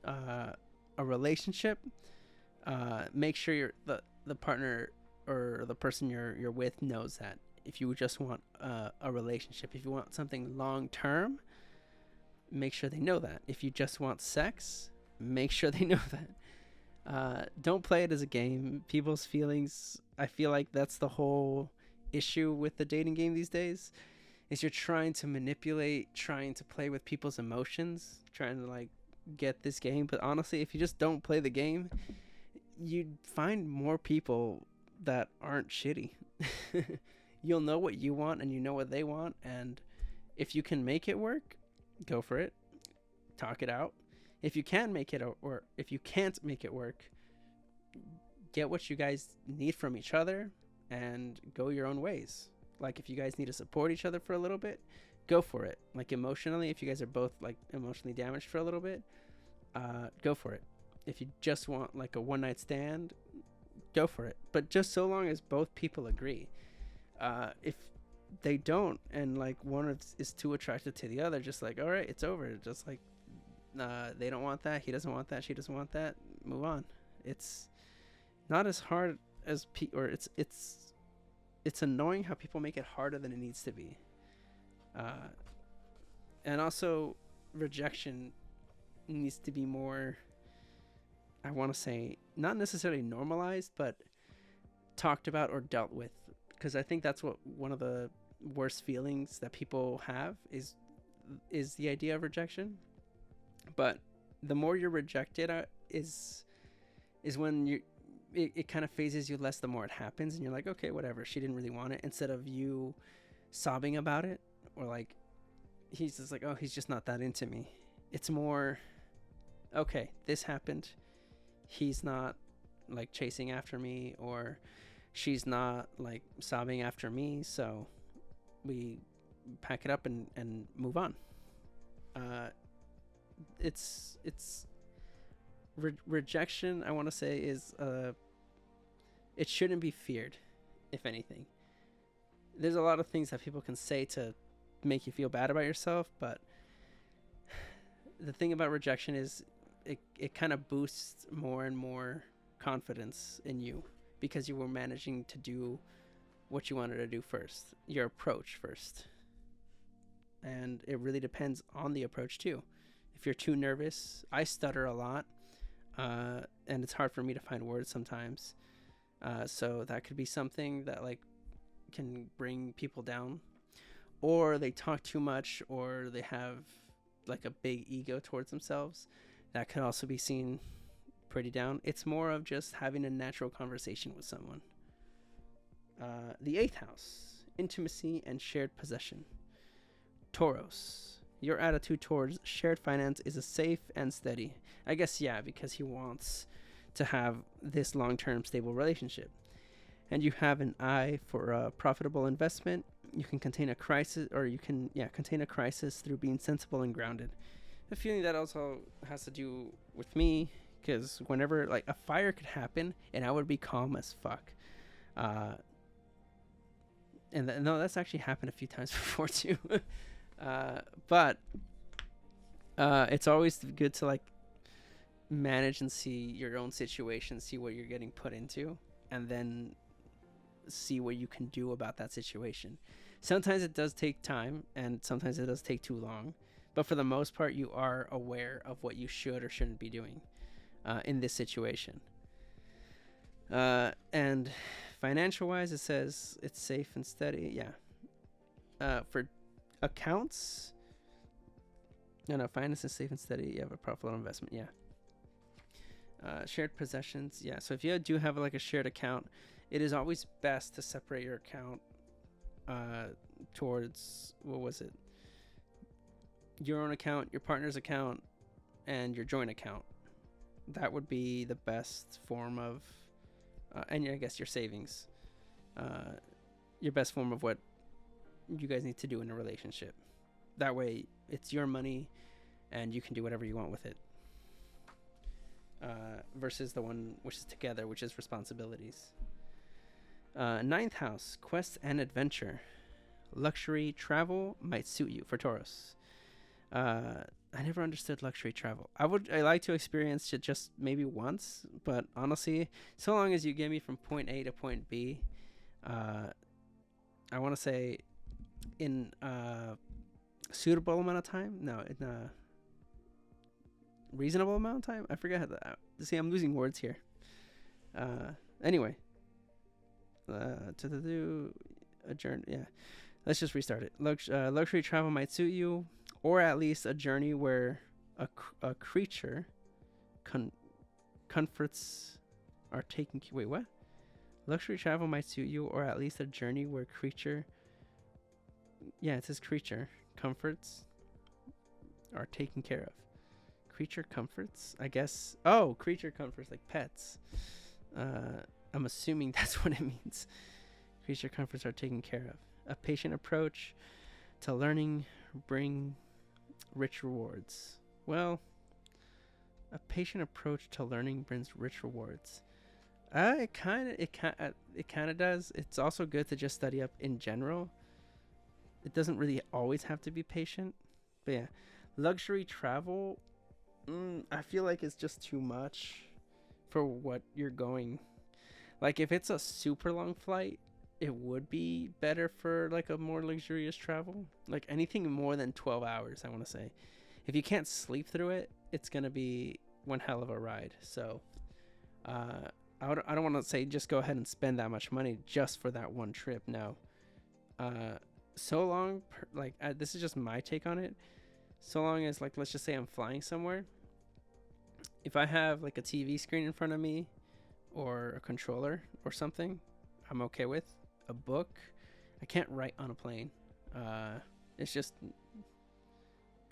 a relationship, make sure the partner or the person you're with knows that. If you just want a relationship, if you want something long term, make sure they know that. If you just want sex, make sure they know that. Don't play it as a game. People's feelings, I feel like that's the whole issue with the dating game these days, is you're trying to manipulate, trying to play with people's emotions, trying to like get this game. But honestly, if you just don't play the game, you'd find more people that aren't shitty. You'll know what you want and you know what they want, and if you can make it work, go for it. Talk it out. If you can make it, or if you can't make it work, get what you guys need from each other and go your own ways. Like if you guys need to support each other for a little bit, go for it. Like emotionally, if you guys are both like emotionally damaged for a little bit, go for it. If you just want like a one night stand, go for it. But just so long as both people agree. If they don't, and like one is too attracted to the other, just like, all right, it's over. Just like, they don't want that, he doesn't want that, she doesn't want that, move on. It's not as hard as it's annoying how people make it harder than it needs to be. And also rejection needs to be more, I want to say, not necessarily normalized, but talked about or dealt with, because I think that's what one of the worst feelings that people have is the idea of rejection. But the more you're rejected is when it kind of phases you less the more it happens, and you're like, okay, whatever, she didn't really want it, instead of you sobbing about it, or like he's just like, oh, he's just not that into me. It's more, okay, this happened, he's not like chasing after me, or she's not like sobbing after me, so we pack it up and move on. It's rejection, I want to say, is it shouldn't be feared. If anything, there's a lot of things that people can say to make you feel bad about yourself, but the thing about rejection is it kind of boosts more and more confidence in you, because you were managing to do what you wanted to do first, your approach first. And it really depends on the approach too. If you're too nervous, I stutter a lot, and it's hard for me to find words sometimes. So that could be something that like can bring people down, or they talk too much, or they have like a big ego towards themselves. That could also be seen pretty down. It's more of just having a natural conversation with someone. The 8th house, intimacy and shared possession. Taurus, your attitude towards shared finance is a safe and steady. I guess, yeah, because he wants to have this long-term stable relationship. And you have an eye for a profitable investment. You can contain a crisis, or you can, contain a crisis through being sensible and grounded. The feeling that also has to do with me, because whenever like a fire could happen and I would be calm as fuck. No, that's actually happened a few times before too. But it's always good to like manage and see your own situation, see what you're getting put into, and then see what you can do about that situation. Sometimes it does take time, and sometimes it does take too long, but for the most part you are aware of what you should or shouldn't be doing in this situation. And financial wise, it says it's safe and steady. For accounts, no, finance is safe and steady. You have a profitable investment. Shared possessions. So if you do have like a shared account, it is always best to separate your account towards, what was it, your own account, your partner's account, and your joint account. That would be the best form of and I guess your savings, your best form of what you guys need to do in a relationship. That way it's your money and you can do whatever you want with it. versus the one which is together, which is responsibilities. Ninth house, quests and adventure. Luxury travel might suit you for Taurus. I never understood luxury travel. I like to experience it just maybe once, but honestly, so long as you get me from point A to point B, I want to say in a suitable amount of time. No, in a reasonable amount of time. I forget how that. See, I'm losing words here. Anyway, to do a journey. Yeah, let's just restart it. Luxury travel might suit you, or at least a journey where a creature comforts are taken. Wait, what? Luxury travel might suit you, or at least a journey where creature. Yeah, it says creature comforts are taken care of. Creature comforts, I guess. Oh, creature comforts like pets. I'm assuming that's what it means. Creature comforts are taken care of. A patient approach to learning bring rich rewards. Well, a patient approach to learning brings rich rewards. It kind of does. It's also good to just study up in general. It doesn't really always have to be patient. But yeah, luxury travel, I feel like it's just too much for what you're going. Like if it's a super long flight, it would be better for like a more luxurious travel. Like anything more than 12 hours, I want to say. If you can't sleep through it, it's going to be one hell of a ride. So, I don't want to say just go ahead and spend that much money just for that one trip. No. So long, this is just my take on it. So long as, like, let's just say I'm flying somewhere. If I have, like, a TV screen in front of me or a controller or something, I'm okay with. A book, I can't write on a plane. It's just,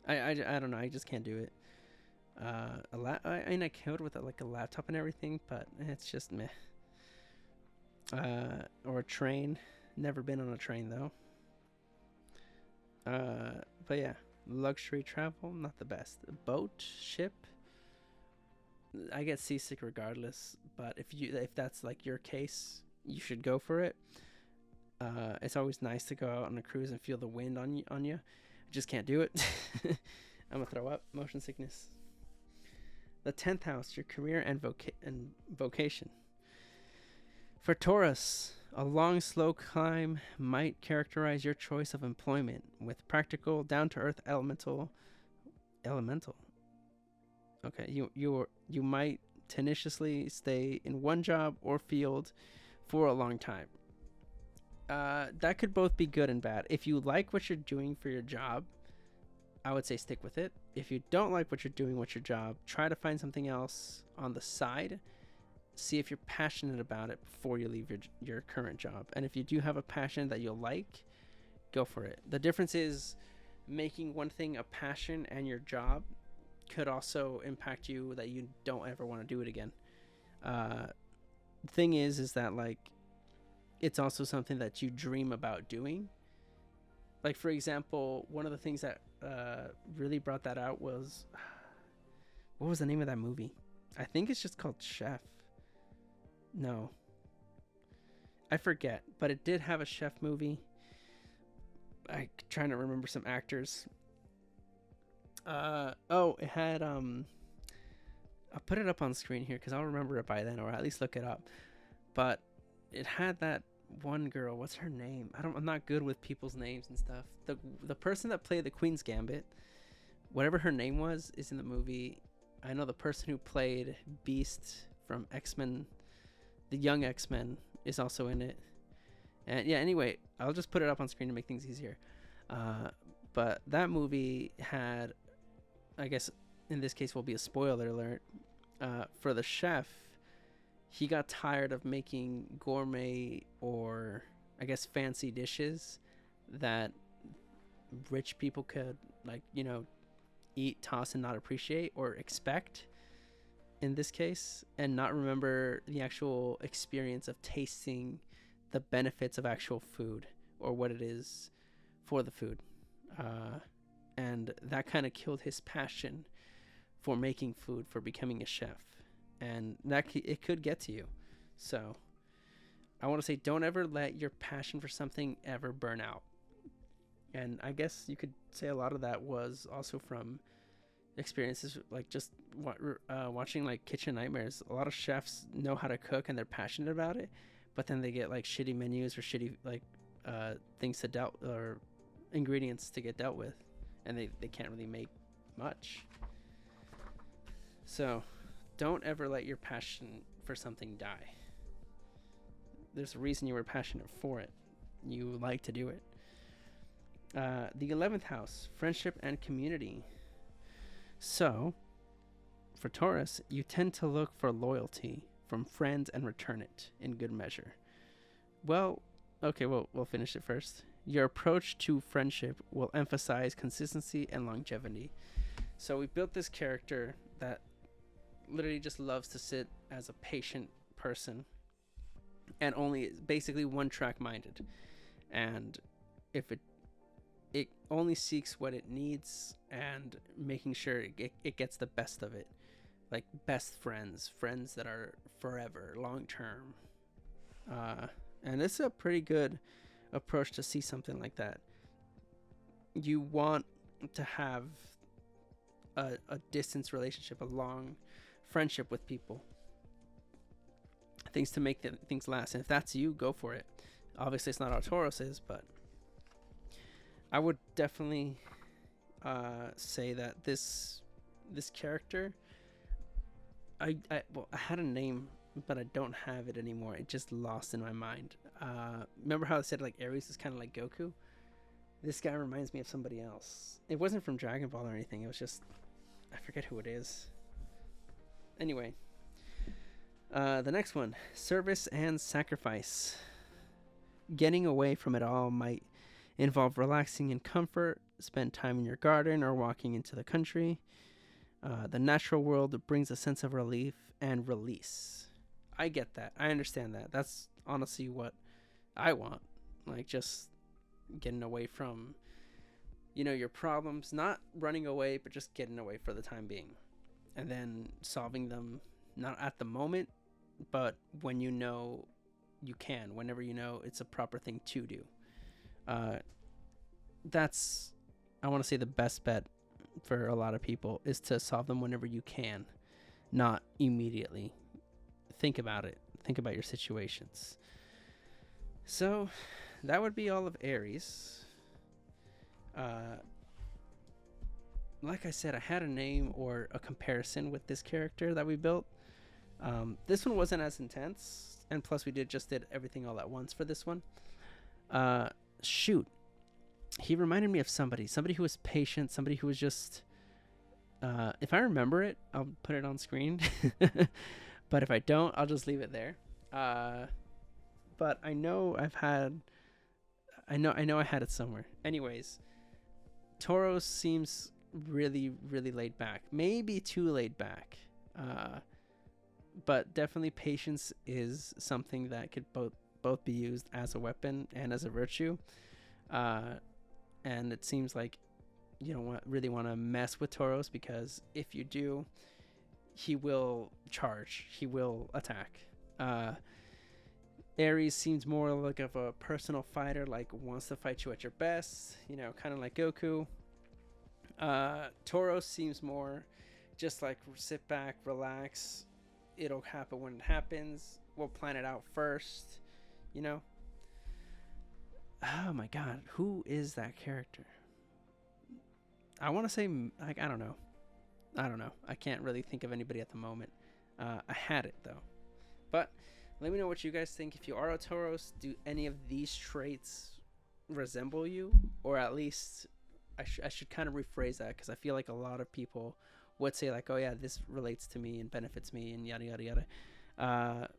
I don't know. I just can't do it. I mean, I could with a laptop and everything, but it's just meh. Or a train. Never been on a train though. But yeah, luxury travel, not the best. Boat, ship. I get seasick regardless, but if that's like your case, you should go for it. It's always nice to go out on a cruise and feel the wind on you. I just can't do it. I'm gonna throw up. Motion sickness. The 10th house, your career and vocation. For Taurus, a long, slow climb might characterize your choice of employment with practical, down-to-earth, elemental. Okay, you might tenaciously stay in one job or field for a long time. That could both be good and bad. If you like what you're doing for your job, I would say stick with it. If you don't like what you're doing with your job, try to find something else on the side. See if you're passionate about it before you leave your current job. And if you do have a passion that you'll like, go for it. The difference is making one thing a passion and your job could also impact you that you don't ever want to do it again. The thing is that like it's also something that you dream about doing. Like, for example, one of the things that really brought that out was, what was the name of that movie? I think it's just called Chef. No, I forget, but it did have a chef movie. I'm trying to remember some actors. It had I'll put it up on screen here because I'll remember it by then, or at least look it up. But it had that one girl. What's her name? I'm not good with people's names and stuff. The person that played the Queen's Gambit, whatever her name was, is in the movie. I know the person who played Beast from X-Men, the young X-Men, is also in it. And yeah, anyway, I'll just put it up on screen to make things easier. But that movie had, I guess in this case will be a spoiler alert, for the chef. He got tired of making gourmet or I guess fancy dishes that rich people could, like, you know, eat, toss, and not appreciate or expect in this case, and not remember the actual experience of tasting the benefits of actual food or what it is for the food. And that kind of killed his passion for making food, for becoming a chef. and it could get to you. So I want to say, don't ever let your passion for something ever burn out. And I guess you could say a lot of that was also from experiences like just watching like Kitchen Nightmares. A lot of chefs know how to cook and they're passionate about it, but then they get like shitty menus or shitty like things to dealt or ingredients to get dealt with, and they can't really make much. So don't ever let your passion for something die. There's a reason you were passionate for it. You like to do it. The 11th house, friendship and community. So, for Taurus, you tend to look for loyalty from friends and return it in good measure. Well, okay, we'll finish it first. Your approach to friendship will emphasize consistency and longevity. So we built this character that literally just loves to sit as a patient person and only is basically one track minded. And if it only seeks what it needs and making sure it gets the best of it, like best friends that are forever, long term. And it's a pretty good approach to see something like that. You want to have a distance relationship, a long friendship with people, things to make things last. And if that's you, go for it. Obviously, it's not how Taurus is, but I would definitely say that this character, I had a name, but I don't have it anymore. It just lost in my mind. Remember how I said like Aries is kind of like Goku? This guy reminds me of somebody else. It wasn't from Dragon Ball or anything. It was just, I forget who it is. Anyway, the next one, service and sacrifice. Getting away from it all might involve relaxing in comfort, spend time in your garden or walking into the country. The natural world brings a sense of relief and release. I get that. I understand that. That's honestly what I want. Like just getting away from, your problems, not running away, but just getting away for the time being. And then solving them, not at the moment, but when you know you can, whenever you know it's a proper thing to do. That's, I want to say, the best bet for a lot of people is to solve them whenever you can, not immediately. Think about it. Think about your situations. So that would be all of Aries. Like I said, I had a name or a comparison with this character that we built. This one wasn't as intense, and plus we did everything all at once for this one. Shoot, he reminded me of somebody who was patient, somebody who was just, if I remember it, I'll put it on screen. But if I don't, I'll just leave it there. But I know I had it somewhere. Anyways, Taurus seems really, really laid back. Maybe too laid back. But definitely patience is something that could both be used as a weapon and as a virtue. And it seems like you don't really want to mess with Taurus, because if you do, he will charge. He will attack. Aries seems more like of a personal fighter, like wants to fight you at your best, kind of like Goku. Taurus seems more just like sit back, relax. It'll happen when it happens. We'll plan it out first, Oh my God, who is that character? I want to say, like, I don't know. I can't really think of anybody at the moment. I had it though. But let me know what you guys think. If you are a Taurus, do any of these traits resemble you? Or at least I should kind of rephrase that, because I feel like a lot of people would say like, oh yeah, this relates to me and benefits me and yada yada yada.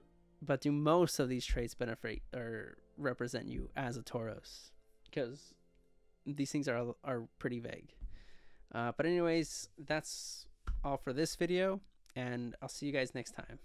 But do most of these traits benefit or represent you as a Taurus? Because these things are pretty vague. But anyways, that's all for this video, and I'll see you guys next time.